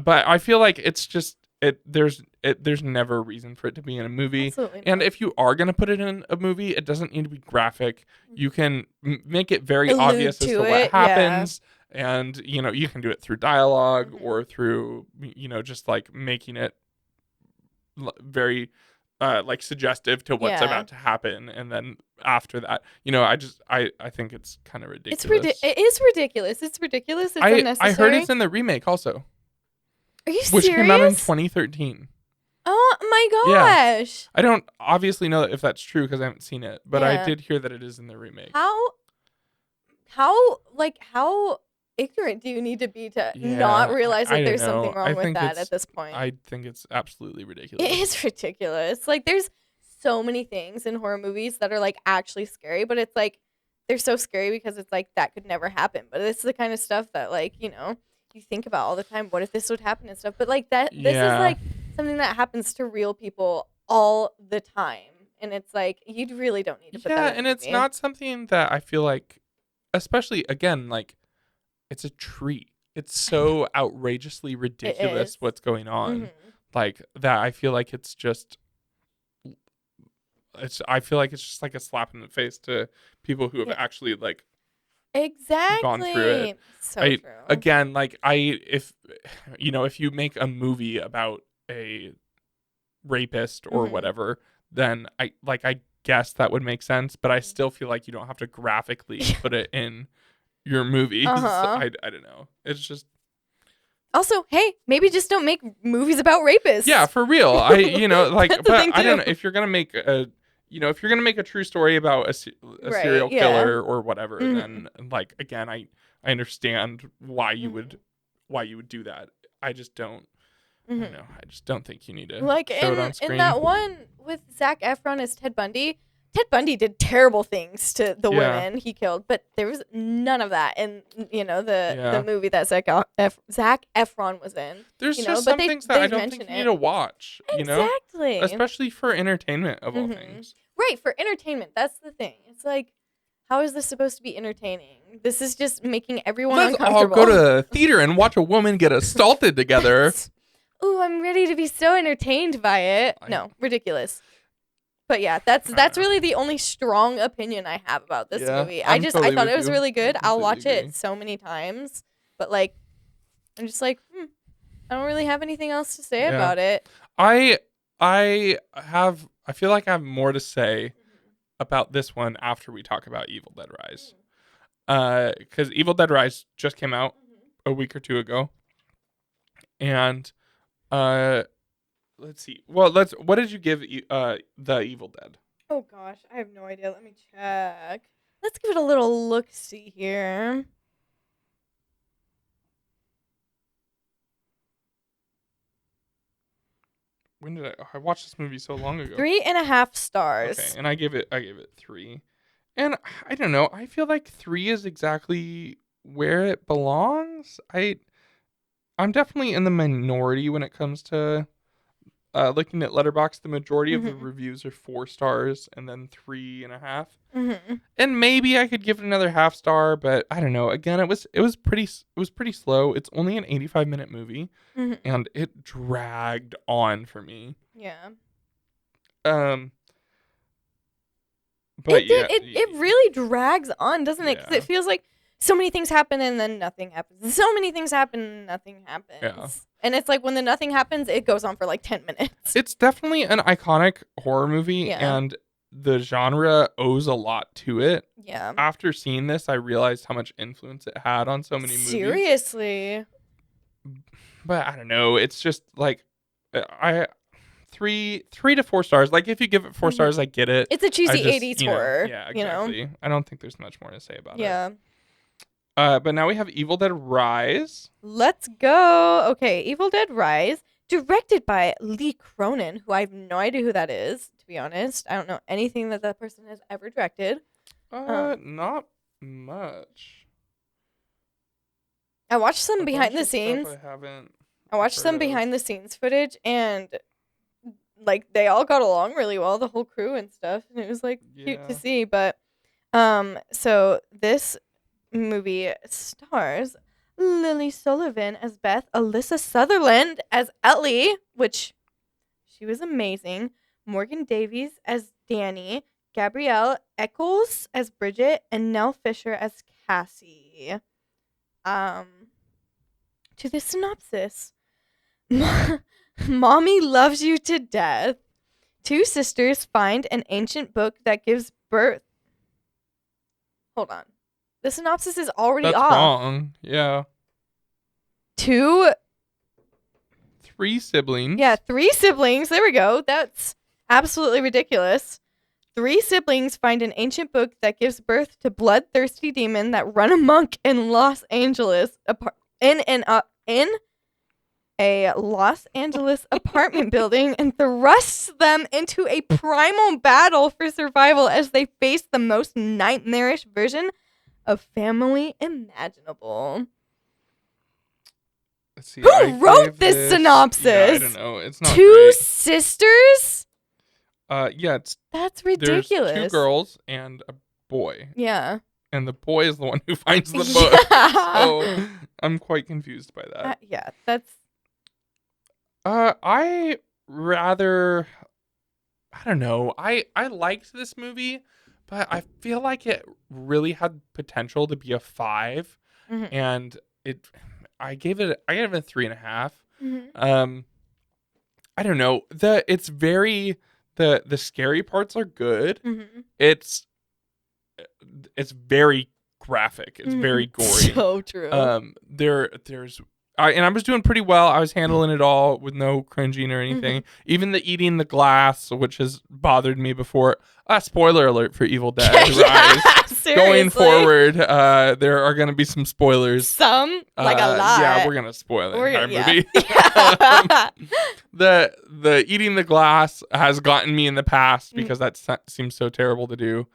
[SPEAKER 1] but I feel like it's just there's never a reason for it to be in a movie.
[SPEAKER 2] Absolutely
[SPEAKER 1] And
[SPEAKER 2] not.
[SPEAKER 1] if you are going to put it in a movie, it doesn't need to be graphic. You can make it very
[SPEAKER 2] Allude
[SPEAKER 1] obvious as
[SPEAKER 2] to
[SPEAKER 1] to what
[SPEAKER 2] it, yeah.
[SPEAKER 1] happens. And, you can do it through dialogue
[SPEAKER 2] Mhm.
[SPEAKER 1] or through, just like making it very like suggestive to what's
[SPEAKER 2] Yeah.
[SPEAKER 1] about to happen. And then after that, I think it's kind of ridiculous.
[SPEAKER 2] It is ridiculous. It's ridiculous. It's
[SPEAKER 1] I
[SPEAKER 2] unnecessary.
[SPEAKER 1] heard it's in the remake also,
[SPEAKER 2] Are you
[SPEAKER 1] which
[SPEAKER 2] serious?
[SPEAKER 1] came out in 2013.
[SPEAKER 2] Oh my
[SPEAKER 1] Yeah.
[SPEAKER 2] gosh.
[SPEAKER 1] I don't obviously know if that's true because I haven't seen it, but I
[SPEAKER 2] Yeah.
[SPEAKER 1] did hear that it is in the remake.
[SPEAKER 2] How ignorant do you need to be to
[SPEAKER 1] Yeah,
[SPEAKER 2] not realize
[SPEAKER 1] I
[SPEAKER 2] that there's
[SPEAKER 1] don't know.
[SPEAKER 2] something
[SPEAKER 1] I
[SPEAKER 2] wrong with
[SPEAKER 1] think
[SPEAKER 2] that
[SPEAKER 1] it's-
[SPEAKER 2] at this point?
[SPEAKER 1] I think it's absolutely ridiculous.
[SPEAKER 2] It is ridiculous. Like there's so many things in horror movies that are like actually scary, but it's like they're so scary because it's like that could never happen. But it's the kind of stuff that like, you think about all the time. What if this would happen and stuff? But like this is
[SPEAKER 1] Yeah.
[SPEAKER 2] like something that happens to real people all the time. And it's like you really don't need to put
[SPEAKER 1] Yeah,
[SPEAKER 2] that in
[SPEAKER 1] and
[SPEAKER 2] a
[SPEAKER 1] it's
[SPEAKER 2] movie.
[SPEAKER 1] not something that I feel like, especially again, like it's a tree. It's so outrageously ridiculous
[SPEAKER 2] is.
[SPEAKER 1] what's going on.
[SPEAKER 2] Mhm.
[SPEAKER 1] Like that, I feel like it's just. I feel like it's just like a slap in the face to people who have
[SPEAKER 2] Yeah.
[SPEAKER 1] actually like
[SPEAKER 2] Exactly.
[SPEAKER 1] gone through it.
[SPEAKER 2] So
[SPEAKER 1] I
[SPEAKER 2] true.
[SPEAKER 1] again like if you make a movie about a rapist or
[SPEAKER 2] Mhm.
[SPEAKER 1] whatever, then I guess that would make sense, but I
[SPEAKER 2] Mhm.
[SPEAKER 1] still feel like you don't have to graphically put it in your movies.
[SPEAKER 2] Uh-huh.
[SPEAKER 1] I don't know. It's just
[SPEAKER 2] Also, hey, maybe just don't make movies about rapists.
[SPEAKER 1] yeah, for real.
[SPEAKER 2] That's the
[SPEAKER 1] but
[SPEAKER 2] thing,
[SPEAKER 1] I don't know
[SPEAKER 2] too.
[SPEAKER 1] if you're going to make a true story about a
[SPEAKER 2] Right,
[SPEAKER 1] serial
[SPEAKER 2] yeah.
[SPEAKER 1] killer or whatever,
[SPEAKER 2] Mhm.
[SPEAKER 1] then like again, I understand why you
[SPEAKER 2] Mhm.
[SPEAKER 1] would do that. I just don't. I
[SPEAKER 2] Mhm.
[SPEAKER 1] don't know. I just don't think you need to
[SPEAKER 2] Like
[SPEAKER 1] show it on screen.
[SPEAKER 2] in that one with Zac Efron as Ted Bundy. Ted Bundy did terrible things to the
[SPEAKER 1] Yeah.
[SPEAKER 2] women he killed, but there was none of that in the
[SPEAKER 1] Yeah.
[SPEAKER 2] movie that Zac Efron was in.
[SPEAKER 1] There's
[SPEAKER 2] you
[SPEAKER 1] just
[SPEAKER 2] know, but
[SPEAKER 1] some
[SPEAKER 2] they-
[SPEAKER 1] things that I
[SPEAKER 2] they
[SPEAKER 1] don't
[SPEAKER 2] mention
[SPEAKER 1] think you
[SPEAKER 2] it.
[SPEAKER 1] need to watch.
[SPEAKER 2] Exactly.
[SPEAKER 1] Especially for entertainment of all
[SPEAKER 2] Mhm.
[SPEAKER 1] things.
[SPEAKER 2] Right, for entertainment. That's the thing. It's like, how is this supposed to be entertaining? This is just making everyone
[SPEAKER 1] Let's all
[SPEAKER 2] uncomfortable.
[SPEAKER 1] go to the theater and watch a woman get assaulted together.
[SPEAKER 2] Ooh, I'm ready to be so entertained by it. No, ridiculous. But yeah, that's really the only strong opinion I have about this
[SPEAKER 1] Yeah,
[SPEAKER 2] movie. I
[SPEAKER 1] I'm
[SPEAKER 2] thought
[SPEAKER 1] totally
[SPEAKER 2] it
[SPEAKER 1] with
[SPEAKER 2] was
[SPEAKER 1] you.
[SPEAKER 2] really good.
[SPEAKER 1] I
[SPEAKER 2] I'll
[SPEAKER 1] completely
[SPEAKER 2] watch
[SPEAKER 1] agree.
[SPEAKER 2] it so many times, but like, I'm just like, I don't really have anything else to say
[SPEAKER 1] Yeah.
[SPEAKER 2] about it.
[SPEAKER 1] I feel like I have more to say about this one after we talk about Evil Dead Rise. Because Evil Dead Rise just came out a week or two ago. And let's see. Well, what did you give The Evil Dead?
[SPEAKER 2] Oh gosh, I have no idea. Let me check. Let's give it a little look-see here.
[SPEAKER 1] When did I watched this movie so long ago?
[SPEAKER 2] 3.5 stars.
[SPEAKER 1] Okay, and I gave it 3. And I don't know. I feel like 3 is exactly where it belongs. I'm definitely in the minority when it comes to looking at Letterboxd. The majority of the reviews are 4 stars and then 3.5. And maybe I could give it another half star, but I don't know. Again, it was pretty slow. It's only an 85-minute movie, and it dragged on for me.
[SPEAKER 2] Yeah.
[SPEAKER 1] But
[SPEAKER 2] it really drags on, doesn't it? Because
[SPEAKER 1] Yeah.
[SPEAKER 2] it feels like so many things happen and then nothing happens. So many things happen and nothing happens.
[SPEAKER 1] Yeah.
[SPEAKER 2] And it's like when the nothing happens, it goes on for like 10 minutes.
[SPEAKER 1] It's definitely an iconic horror movie,
[SPEAKER 2] Yeah.
[SPEAKER 1] and the genre owes a lot to it.
[SPEAKER 2] Yeah.
[SPEAKER 1] After seeing this, I realized how much influence it had on so many movies.
[SPEAKER 2] Seriously.
[SPEAKER 1] But I don't know. It's just like I 3 to 4 stars. Like if you give it 4 stars, I get it.
[SPEAKER 2] It's a cheesy
[SPEAKER 1] I just,
[SPEAKER 2] 80s horror.
[SPEAKER 1] Yeah, exactly.
[SPEAKER 2] You know?
[SPEAKER 1] I don't think there's much more to say about it.
[SPEAKER 2] Yeah.
[SPEAKER 1] But now we have Evil Dead Rise.
[SPEAKER 2] Let's go. Okay, Evil Dead Rise, directed by Lee Cronin, who I have no idea who that is, to be honest. I don't know anything that person has ever directed.
[SPEAKER 1] Not much.
[SPEAKER 2] I watched some
[SPEAKER 1] A
[SPEAKER 2] behind
[SPEAKER 1] bunch
[SPEAKER 2] the
[SPEAKER 1] of stuff
[SPEAKER 2] scenes.
[SPEAKER 1] I
[SPEAKER 2] watched some
[SPEAKER 1] heard of.
[SPEAKER 2] behind the scenes footage, and like they all got along really well, the whole crew and stuff, and it was like cute to
[SPEAKER 1] Yeah.
[SPEAKER 2] see. But so this movie stars Lily Sullivan as Beth, Alyssa Sutherland as Ellie, which she was amazing, Morgan Davies as Danny, Gabrielle Eccles as Bridget, and Nell Fisher as Cassie. To the synopsis. Mommy loves you to death. 2 sisters find an ancient book that gives birth. Hold on. The synopsis is already
[SPEAKER 1] That's
[SPEAKER 2] off.
[SPEAKER 1] wrong. Yeah.
[SPEAKER 2] 3
[SPEAKER 1] siblings.
[SPEAKER 2] Yeah, 3 siblings. There we go. That's absolutely ridiculous. 3 siblings find an ancient book that gives birth to bloodthirsty demons that run amok in Los Angeles. In a Los Angeles apartment building and thrusts them into a primal battle for survival as they face the most nightmarish version of family imaginable.
[SPEAKER 1] Let's see.
[SPEAKER 2] Who wrote this synopsis?
[SPEAKER 1] Yeah, I don't know. It's not
[SPEAKER 2] 2
[SPEAKER 1] great.
[SPEAKER 2] sisters?
[SPEAKER 1] Yeah,
[SPEAKER 2] That's ridiculous.
[SPEAKER 1] There's 2 girls and a boy.
[SPEAKER 2] Yeah.
[SPEAKER 1] And the boy is the one who finds the book.
[SPEAKER 2] Yeah.
[SPEAKER 1] So I'm quite confused by that.
[SPEAKER 2] Yeah, that's...
[SPEAKER 1] I don't know. I liked this movie, but I feel like it really had potential to be a 5, and I gave it a 3.5. I don't know. It's very the scary parts are good. It's very graphic. It's very gory.
[SPEAKER 2] So true.
[SPEAKER 1] There's and I was doing pretty well. I was handling it all with no cringing or anything. Even the eating the glass, which has bothered me before. Spoiler alert for Evil Dead Rise.
[SPEAKER 2] Seriously.
[SPEAKER 1] Going forward, there are going to be some spoilers.
[SPEAKER 2] Some, like a lot.
[SPEAKER 1] Yeah, we're going to spoil the entire movie.
[SPEAKER 2] Yeah.
[SPEAKER 1] The eating the glass has gotten me in the past because that seems so terrible to do.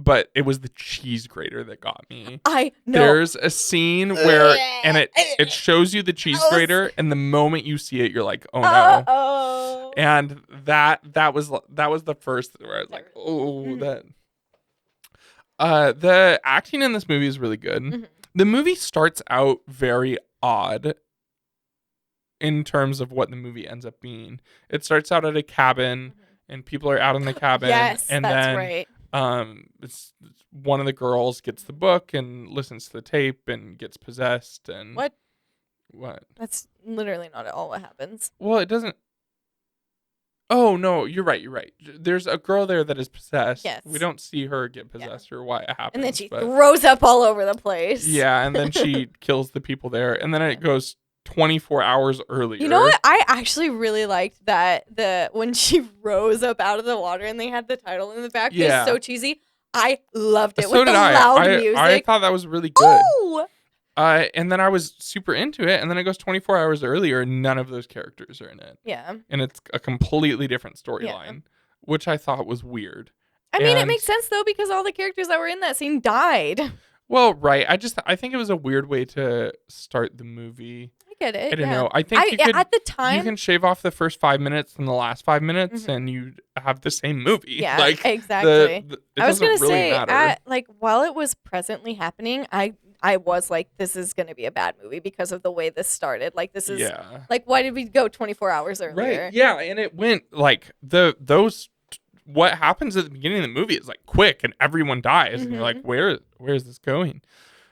[SPEAKER 1] But it was the cheese grater that got me.
[SPEAKER 2] I know.
[SPEAKER 1] There's a scene where, and it shows you the cheese grater, and the moment you see it, you're like, oh no.
[SPEAKER 2] Oh.
[SPEAKER 1] And that was the first where I was like, oh, that. The acting in this movie is really good. The movie starts out very odd in terms of what the movie ends up being. It starts out at a cabin, and people are out in the cabin.
[SPEAKER 2] Yes,
[SPEAKER 1] and
[SPEAKER 2] that's
[SPEAKER 1] then,
[SPEAKER 2] right.
[SPEAKER 1] It's one of the girls gets the book and listens to the tape and gets possessed. And
[SPEAKER 2] What?
[SPEAKER 1] That's
[SPEAKER 2] literally not at all what happens.
[SPEAKER 1] Well, it doesn't. Oh no, you're right. There's a girl there that is possessed.
[SPEAKER 2] Yes.
[SPEAKER 1] We don't see her get possessed or why it happens.
[SPEAKER 2] And then she throws up all over the place.
[SPEAKER 1] Yeah, and then she kills the people there, and then it goes 24 hours earlier.
[SPEAKER 2] You know what? I actually really liked that when she rose up out of the water and they had the title in the back.
[SPEAKER 1] Yeah.
[SPEAKER 2] It's so cheesy. I loved it
[SPEAKER 1] So
[SPEAKER 2] with
[SPEAKER 1] did
[SPEAKER 2] the loud music.
[SPEAKER 1] I thought that was really good.
[SPEAKER 2] Oh!
[SPEAKER 1] And then I was super into it, and then it goes 24 hours earlier, and none of those characters are in it.
[SPEAKER 2] Yeah.
[SPEAKER 1] And it's a completely different storyline,
[SPEAKER 2] Yeah.
[SPEAKER 1] which I thought was weird.
[SPEAKER 2] I mean, it makes sense, though, because all the characters that were in that scene died.
[SPEAKER 1] Well, right. I think it was a weird way to start the movie.
[SPEAKER 2] I get it.
[SPEAKER 1] I don't know. I think you could,
[SPEAKER 2] at the time,
[SPEAKER 1] you can shave off the first 5 minutes and the last 5 minutes, and you have the same movie.
[SPEAKER 2] Yeah,
[SPEAKER 1] like,
[SPEAKER 2] exactly.
[SPEAKER 1] It
[SPEAKER 2] I was
[SPEAKER 1] going to
[SPEAKER 2] say,
[SPEAKER 1] matter.
[SPEAKER 2] while it was presently happening, I was like, this is going to be a bad movie because of the way this started. Like, this is, like, why did we go 24 hours earlier?
[SPEAKER 1] Right, yeah, and it went, like, what happens at the beginning of the movie is, like, quick, and everyone dies, and you're like, where is this going?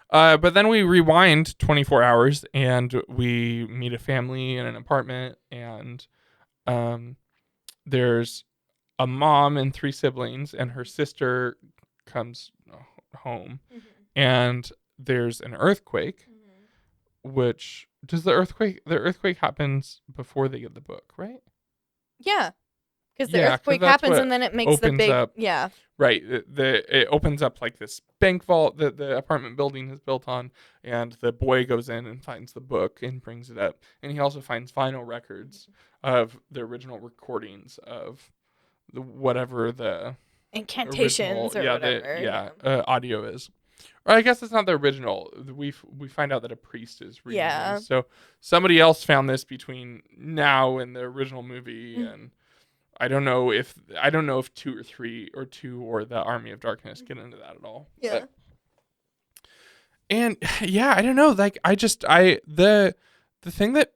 [SPEAKER 1] But then we rewind 24 hours, and we meet a family in an apartment, and there's a mom and 3 siblings, and her sister comes home, and there's an earthquake, which the earthquake happens before they get the book, right?
[SPEAKER 2] Yeah, because the earthquake happens and then it makes the big
[SPEAKER 1] right. It opens up like this bank vault that the apartment building is built on, and the boy goes in and finds the book and brings it up, and he also finds vinyl records of the original recordings of whatever the
[SPEAKER 2] incantations
[SPEAKER 1] original,
[SPEAKER 2] or whatever.
[SPEAKER 1] Audio is. Or I guess it's not the original. We find out that a priest is reading these. So somebody else found this between now and the original movie, and I don't know if 2 or 3 or 2 or the Army of Darkness get into that at all.
[SPEAKER 2] Yeah.
[SPEAKER 1] And yeah, I don't know. Like the thing that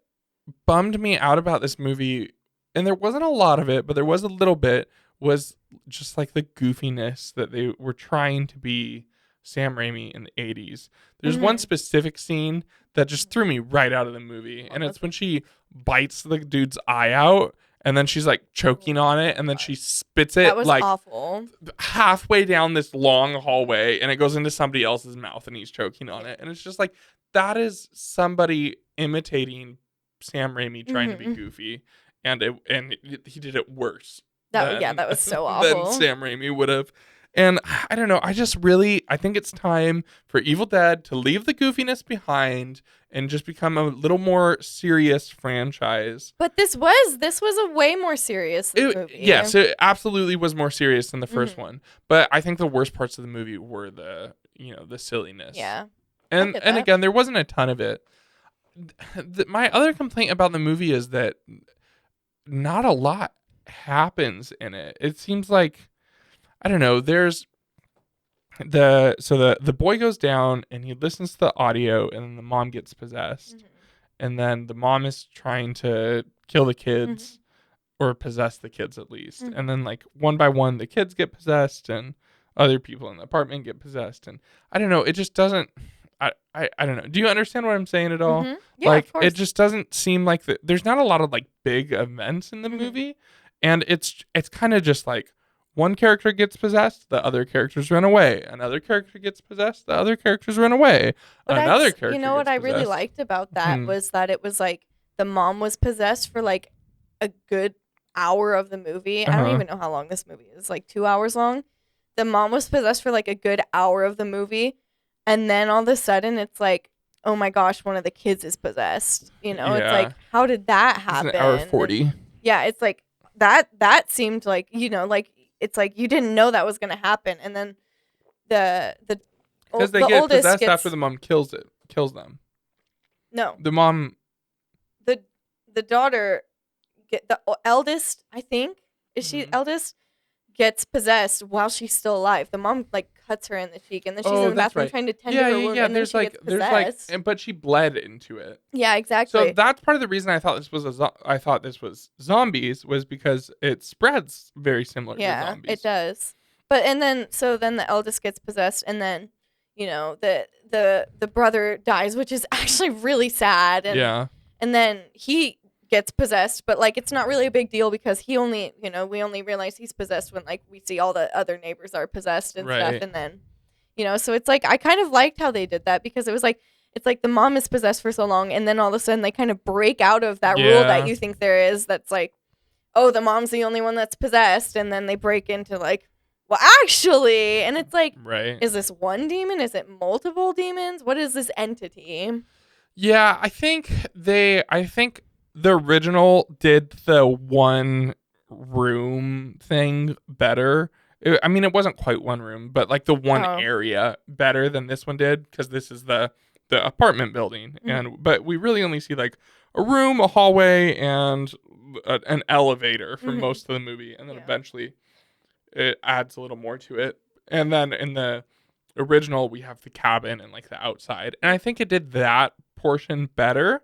[SPEAKER 1] bummed me out about this movie, and there wasn't a lot of it, but there was a little bit, was just like the goofiness that they were trying to be Sam Raimi in the 80s. There's one specific scene that just threw me right out of the movie, and it's when she bites the dude's eye out, and then she's like choking on it, and then she spits it.
[SPEAKER 2] That was
[SPEAKER 1] like
[SPEAKER 2] awful.
[SPEAKER 1] Halfway down this long hallway, and it goes into somebody else's mouth, and he's choking on it, and it's just like, that is somebody imitating Sam Raimi trying to be goofy, and he did it worse.
[SPEAKER 2] That was so awful.
[SPEAKER 1] Than Sam Raimi would have. And I don't know, I think it's time for Evil Dead to leave the goofiness behind and just become a little more serious franchise.
[SPEAKER 2] But this was a way more serious movie.
[SPEAKER 1] Yes, it absolutely was more serious than the first one. But I think the worst parts of the movie were the silliness.
[SPEAKER 2] Yeah.
[SPEAKER 1] And again, there wasn't a ton of it. My other complaint about the movie is that not a lot happens in it. It seems like, I don't know, there's the boy goes down and he listens to the audio, and then the mom gets possessed. And then the mom is trying to kill the kids or possess the kids at least. And then like one by one the kids get possessed and other people in the apartment get possessed, and I don't know, it just doesn't I don't know. Do you understand what I'm saying at all?
[SPEAKER 2] Yeah,
[SPEAKER 1] like,
[SPEAKER 2] of course.
[SPEAKER 1] it just doesn't seem like there's not a lot of like big events in the movie, and it's kind of just like one character gets possessed, the other characters run away. Another character gets possessed, the other characters run away.
[SPEAKER 2] But
[SPEAKER 1] Another character.
[SPEAKER 2] You know what
[SPEAKER 1] gets
[SPEAKER 2] I really
[SPEAKER 1] possessed.
[SPEAKER 2] liked about that was that it was like the mom was possessed for like a good hour of the movie. I don't even know how long this movie is, like 2 hours long. The mom was possessed for like a good hour of the movie, and then all of a sudden it's like, oh my gosh, one of the kids is possessed. It's like, how did that happen?
[SPEAKER 1] It's an hour 40.
[SPEAKER 2] And, it's like that seemed like, like, it's like you didn't know that was going to happen, and then
[SPEAKER 1] because they get possessed after the mom kills them.
[SPEAKER 2] No,
[SPEAKER 1] the mom,
[SPEAKER 2] the daughter, the eldest, I think, is she eldest, gets possessed while she's still alive. The mom like cuts her in the cheek, and then she's in the bathroom trying to tend to her wound, and then she gets possessed.
[SPEAKER 1] But she bled into it.
[SPEAKER 2] Yeah, exactly.
[SPEAKER 1] So that's part of the reason I thought this was zombies, was because it spreads very similar to zombies.
[SPEAKER 2] Yeah, it does. But then the eldest gets possessed, and then the brother dies, which is actually really sad. And, and then he gets possessed, but like it's not really a big deal because we only realize he's possessed when like we see all the other neighbors are possessed and stuff, and then so it's like I kind of liked how they did that, because it was like it's like the mom is possessed for so long, and then all of a sudden they kind of break out of that rule
[SPEAKER 1] Yeah.
[SPEAKER 2] that you think there is. That's like, oh, the mom's the only one that's possessed, and then they break into like, well, actually, and it's like,
[SPEAKER 1] Right.
[SPEAKER 2] is this one demon? Is it multiple demons? What is this entity?
[SPEAKER 1] Yeah, I think the original did the one room thing better. I mean, it wasn't quite one room, but like the one
[SPEAKER 2] Oh.
[SPEAKER 1] area better than this one did, because this is the apartment building, but we really only see like a room, a hallway, and an elevator for most of the movie, and then eventually it adds a little more to it. And then in the original, we have the cabin and like the outside, and I think it did that portion better.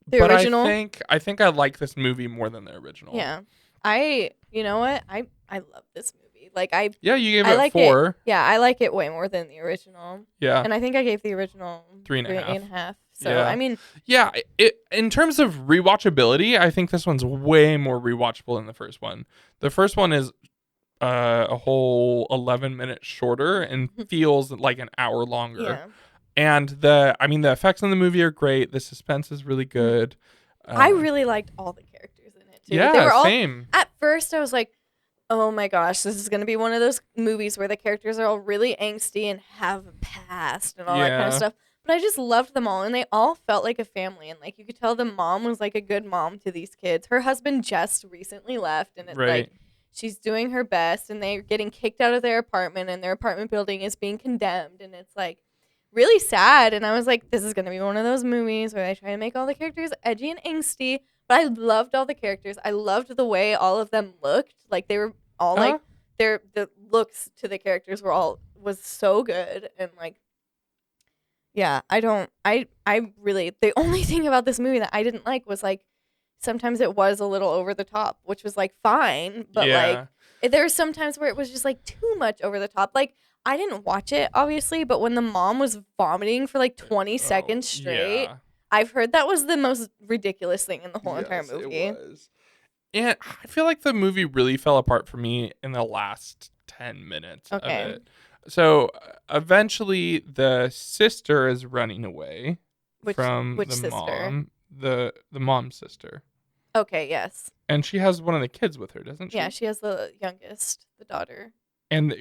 [SPEAKER 2] The
[SPEAKER 1] but
[SPEAKER 2] original?
[SPEAKER 1] I think I like this movie more than the original.
[SPEAKER 2] Yeah. You know what? I love this movie. Like
[SPEAKER 1] Yeah, you gave
[SPEAKER 2] I
[SPEAKER 1] it
[SPEAKER 2] like
[SPEAKER 1] 4.
[SPEAKER 2] It. Yeah, I like it way more than the original.
[SPEAKER 1] Yeah.
[SPEAKER 2] And I think I gave the original
[SPEAKER 1] 3.5.
[SPEAKER 2] So,
[SPEAKER 1] Yeah.
[SPEAKER 2] I mean,
[SPEAKER 1] yeah, in terms of rewatchability, I think this one's way more rewatchable than the first one. The first one is a whole 11 minutes shorter and feels like an hour longer.
[SPEAKER 2] yeah.
[SPEAKER 1] And the effects in the movie are great. The suspense is really good.
[SPEAKER 2] I really liked all the characters in it too.
[SPEAKER 1] Yeah,
[SPEAKER 2] They were all,
[SPEAKER 1] same.
[SPEAKER 2] At first I was like, oh my gosh, this is going to be one of those movies where the characters are all really angsty and have a past and all that kind of stuff. But I just loved them all, and they all felt like a family. And like you could tell the mom was like a good mom to these kids. Her husband just recently left, and it's like she's doing her best, and they're getting kicked out of their apartment, and their apartment building is being condemned, and it's like really sad. And I was like, this is going to be one of those movies where they try to make all the characters edgy and angsty. But I loved all the characters. I loved the way all of them looked. Like they were all like the looks to the characters was so good. And like, yeah, I really, the only thing about this movie that I didn't like was like, sometimes it was a little over the top, which was like fine. But like, there were some times where it was just like too much over the top. Like, I didn't watch it, obviously, but when the mom was vomiting for like 20 seconds straight, I've heard that was the most ridiculous thing in the whole entire movie.
[SPEAKER 1] It was. And I feel like the movie really fell apart for me in the last 10 minutes of it. So eventually the sister is running away from the sister? Mom. The mom's sister.
[SPEAKER 2] Okay, yes.
[SPEAKER 1] And she has one of the kids with her, doesn't she?
[SPEAKER 2] Yeah, she has the youngest, the daughter.
[SPEAKER 1] And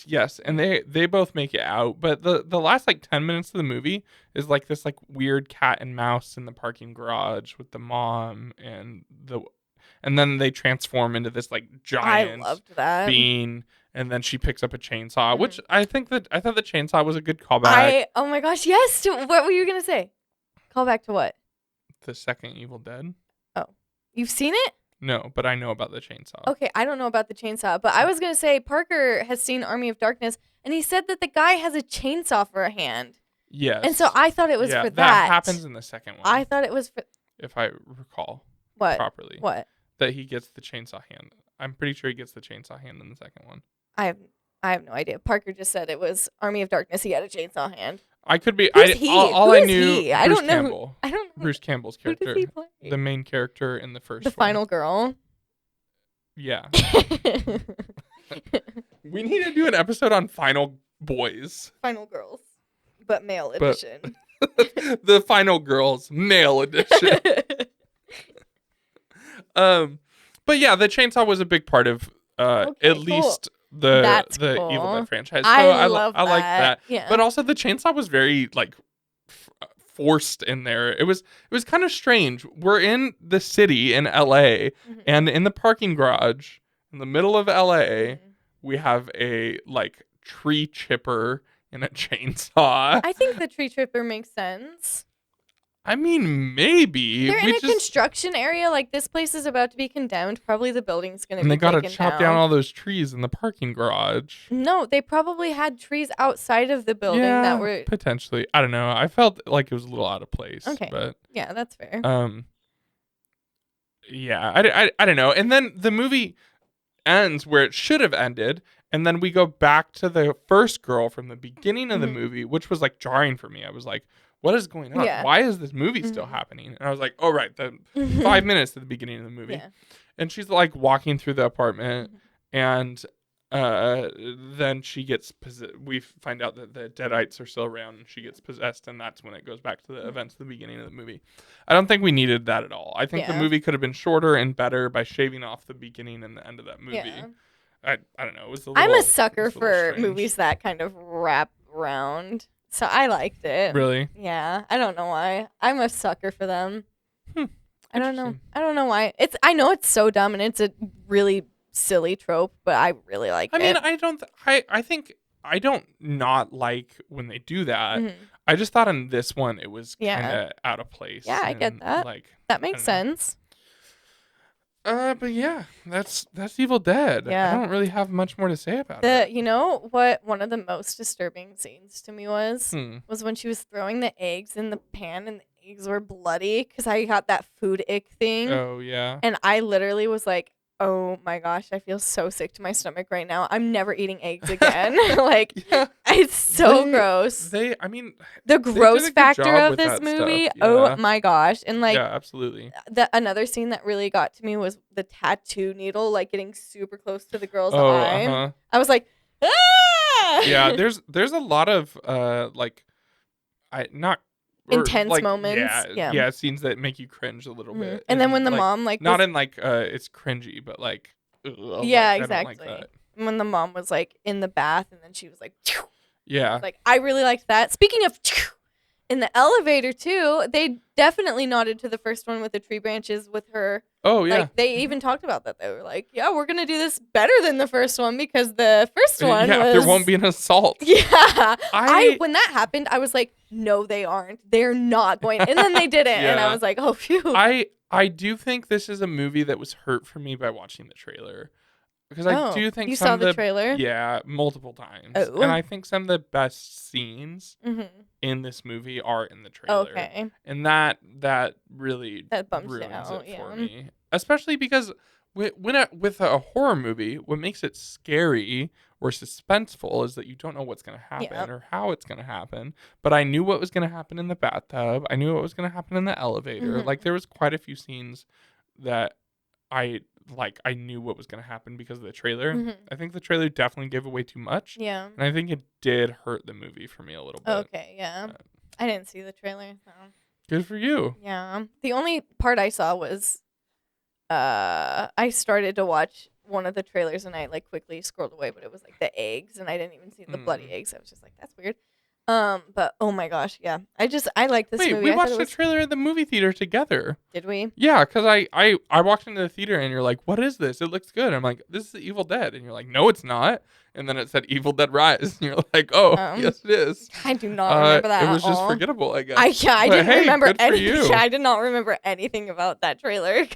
[SPEAKER 1] yes, and they both make it out, but the last like 10 minutes of the movie is like this like weird cat and mouse in the parking garage with the mom and then they transform into this like giant being, and then she picks up a chainsaw, which I thought the chainsaw was a good callback.
[SPEAKER 2] Oh my gosh, yes. What were you gonna say? Call back to what?
[SPEAKER 1] The second Evil Dead.
[SPEAKER 2] Oh, you've seen it?
[SPEAKER 1] No, but I know about the chainsaw.
[SPEAKER 2] Okay, I don't know about the chainsaw, but I was going to say Parker has seen Army of Darkness, and he said that the guy has a chainsaw for a hand.
[SPEAKER 1] Yes.
[SPEAKER 2] And so I thought it was for that.
[SPEAKER 1] That happens in the second one.
[SPEAKER 2] I thought it was for...
[SPEAKER 1] If I recall properly.
[SPEAKER 2] What?
[SPEAKER 1] That he gets the chainsaw hand. I'm pretty sure he gets the chainsaw hand in the second one.
[SPEAKER 2] I have no idea. Parker just said it was Army of Darkness. He had a chainsaw hand.
[SPEAKER 1] I could be.
[SPEAKER 2] Who's he?
[SPEAKER 1] All
[SPEAKER 2] Who
[SPEAKER 1] I
[SPEAKER 2] is
[SPEAKER 1] knew.
[SPEAKER 2] He? I don't know.
[SPEAKER 1] Campbell.
[SPEAKER 2] I don't know.
[SPEAKER 1] Bruce Campbell's character.
[SPEAKER 2] Who does he play?
[SPEAKER 1] The main character in the first.
[SPEAKER 2] The
[SPEAKER 1] one.
[SPEAKER 2] final girl.
[SPEAKER 1] Yeah. We need to do an episode on Final Boys.
[SPEAKER 2] Final Girls, but male edition.
[SPEAKER 1] The Final Girls male edition. But yeah, the chainsaw was a big part of at least the
[SPEAKER 2] cool.
[SPEAKER 1] Evil Dead franchise. So
[SPEAKER 2] I love
[SPEAKER 1] I like that.
[SPEAKER 2] Yeah.
[SPEAKER 1] But also the chainsaw was very like forced in there. It was kind of strange. We're in the city in LA, and in the parking garage in the middle of LA, we have a like tree chipper and a chainsaw.
[SPEAKER 2] I think the tree chipper makes sense.
[SPEAKER 1] I mean, maybe.
[SPEAKER 2] They're in a construction area. Like, this place is about to be condemned. Probably the building's going to be taken down.
[SPEAKER 1] And they got to chop down all those trees in the parking garage.
[SPEAKER 2] No, they probably had trees outside of the building that were...
[SPEAKER 1] potentially. I don't know. I felt like it was a little out of place.
[SPEAKER 2] Okay.
[SPEAKER 1] But,
[SPEAKER 2] yeah, that's fair.
[SPEAKER 1] Yeah, I don't know. And then the movie ends where it should have ended. And then we go back to the first girl from the beginning of the movie, which was, like, jarring for me. I was like... what is going on?
[SPEAKER 2] Yeah.
[SPEAKER 1] Why is this movie still happening? And I was like, oh, right, the 5 minutes at the beginning of the movie.
[SPEAKER 2] Yeah.
[SPEAKER 1] And she's like walking through the apartment and then she gets we find out that the Deadites are still around and she gets possessed, and that's when it goes back to the events at the beginning of the movie. I don't think we needed that at all. I think the movie could have been shorter and better by shaving off the beginning and the end of that movie.
[SPEAKER 2] Yeah.
[SPEAKER 1] I don't know. It was
[SPEAKER 2] I'm a sucker
[SPEAKER 1] it was a little
[SPEAKER 2] for
[SPEAKER 1] strange.
[SPEAKER 2] movies that kind of wrap around. So I liked it.
[SPEAKER 1] Really?
[SPEAKER 2] Yeah. I don't know why. I'm a sucker for them. I don't know.
[SPEAKER 1] Interesting.
[SPEAKER 2] I don't know why. I know it's so dumb and it's a really silly trope, but I really like it.
[SPEAKER 1] I mean, I think I don't not like when they do that.
[SPEAKER 2] Mhm.
[SPEAKER 1] I just thought in this one it was
[SPEAKER 2] Yeah.
[SPEAKER 1] kind of out of place.
[SPEAKER 2] Yeah, I get
[SPEAKER 1] and,
[SPEAKER 2] that.
[SPEAKER 1] Like,
[SPEAKER 2] That makes
[SPEAKER 1] I don't know.
[SPEAKER 2] sense.
[SPEAKER 1] But yeah, that's Evil Dead.
[SPEAKER 2] Yeah.
[SPEAKER 1] I don't really have much more to say about it.
[SPEAKER 2] You know what one of the most disturbing scenes to me was
[SPEAKER 1] Hmm.
[SPEAKER 2] when she was throwing the eggs in the pan and the eggs were bloody because I got that food ick thing.
[SPEAKER 1] Oh yeah.
[SPEAKER 2] And I literally was like, oh my gosh, I feel so sick to my stomach right now. I'm never eating eggs again. Like,
[SPEAKER 1] Yeah.
[SPEAKER 2] it's so gross.
[SPEAKER 1] I mean,
[SPEAKER 2] The
[SPEAKER 1] did a
[SPEAKER 2] gross
[SPEAKER 1] good
[SPEAKER 2] factor
[SPEAKER 1] job
[SPEAKER 2] of
[SPEAKER 1] with
[SPEAKER 2] this
[SPEAKER 1] that
[SPEAKER 2] movie,
[SPEAKER 1] stuff.
[SPEAKER 2] oh
[SPEAKER 1] Yeah.
[SPEAKER 2] my gosh. And like,
[SPEAKER 1] yeah, absolutely.
[SPEAKER 2] another scene that really got to me was the tattoo needle, like getting super close to the girl's
[SPEAKER 1] Oh,
[SPEAKER 2] eye.
[SPEAKER 1] uh-huh.
[SPEAKER 2] I was like, ah!
[SPEAKER 1] Yeah, there's a lot of like
[SPEAKER 2] Intense
[SPEAKER 1] like,
[SPEAKER 2] moments.
[SPEAKER 1] Yeah, scenes that make you cringe a little
[SPEAKER 2] Mhm.
[SPEAKER 1] bit.
[SPEAKER 2] And then when the
[SPEAKER 1] like,
[SPEAKER 2] mom like
[SPEAKER 1] not
[SPEAKER 2] was,
[SPEAKER 1] in like it's cringy, but like
[SPEAKER 2] yeah,
[SPEAKER 1] like,
[SPEAKER 2] exactly.
[SPEAKER 1] I don't like that.
[SPEAKER 2] When the mom was like in the bath and then she was like, "Phew."
[SPEAKER 1] Yeah.
[SPEAKER 2] Like I really liked that. Speaking of "Phew," in the elevator too, they definitely nodded to the first one with the tree branches with her.
[SPEAKER 1] Oh yeah.
[SPEAKER 2] Like they even talked about that. They were like, "Yeah, we're gonna do this better than the first one because the first one
[SPEAKER 1] yeah,
[SPEAKER 2] was
[SPEAKER 1] there won't be an assault.
[SPEAKER 2] Yeah, I when that happened, I was like, "No, they aren't. They're not going." And then they did it, and I
[SPEAKER 1] Yeah.
[SPEAKER 2] was like, "Oh, phew."
[SPEAKER 1] I do think this is a movie that was hurt for me by watching the trailer. Because I do think
[SPEAKER 2] you
[SPEAKER 1] some
[SPEAKER 2] saw
[SPEAKER 1] of
[SPEAKER 2] the trailer?
[SPEAKER 1] Yeah, multiple times.
[SPEAKER 2] Oh.
[SPEAKER 1] And I think some of the best scenes
[SPEAKER 2] Mhm.
[SPEAKER 1] in this movie are in the trailer.
[SPEAKER 2] Okay.
[SPEAKER 1] And that really
[SPEAKER 2] That bums you
[SPEAKER 1] ruins
[SPEAKER 2] out,
[SPEAKER 1] it for
[SPEAKER 2] yeah.
[SPEAKER 1] me. Especially because with a horror movie, what makes it scary or suspenseful is that you don't know what's going to happen
[SPEAKER 2] Yep.
[SPEAKER 1] or how it's going to happen. But I knew what was going to happen in the bathtub. I knew what was going to happen in the elevator.
[SPEAKER 2] Mhm.
[SPEAKER 1] Like there was quite a few scenes that I knew what was going to happen because of the trailer.
[SPEAKER 2] Mhm.
[SPEAKER 1] I think the trailer definitely gave away too much.
[SPEAKER 2] Yeah.
[SPEAKER 1] And I think it did hurt the movie for me a little bit.
[SPEAKER 2] Okay, yeah. I didn't see the trailer. So.
[SPEAKER 1] Good for you.
[SPEAKER 2] Yeah. The only part I saw was I started to watch one of the trailers and I like quickly scrolled away, but it was like the eggs and I didn't even see the bloody eggs. I was just like, that's weird. But oh my gosh, yeah. I like this
[SPEAKER 1] Wait,
[SPEAKER 2] movie.
[SPEAKER 1] we
[SPEAKER 2] I thought
[SPEAKER 1] watched
[SPEAKER 2] it
[SPEAKER 1] the
[SPEAKER 2] was,
[SPEAKER 1] trailer at the movie theater together.
[SPEAKER 2] Did we?
[SPEAKER 1] Yeah, because I walked into the theater and you're like, what is this? It looks good. I'm like, this is the Evil Dead. And you're like, no, it's not. And then it said Evil Dead Rise. And you're like, oh, yes, it is.
[SPEAKER 2] I do not remember that.
[SPEAKER 1] It was
[SPEAKER 2] at
[SPEAKER 1] just
[SPEAKER 2] all.
[SPEAKER 1] forgettable, I guess.
[SPEAKER 2] I
[SPEAKER 1] But
[SPEAKER 2] didn't
[SPEAKER 1] hey,
[SPEAKER 2] remember
[SPEAKER 1] good for
[SPEAKER 2] anything.
[SPEAKER 1] you.
[SPEAKER 2] Yeah, I did not remember anything about that trailer.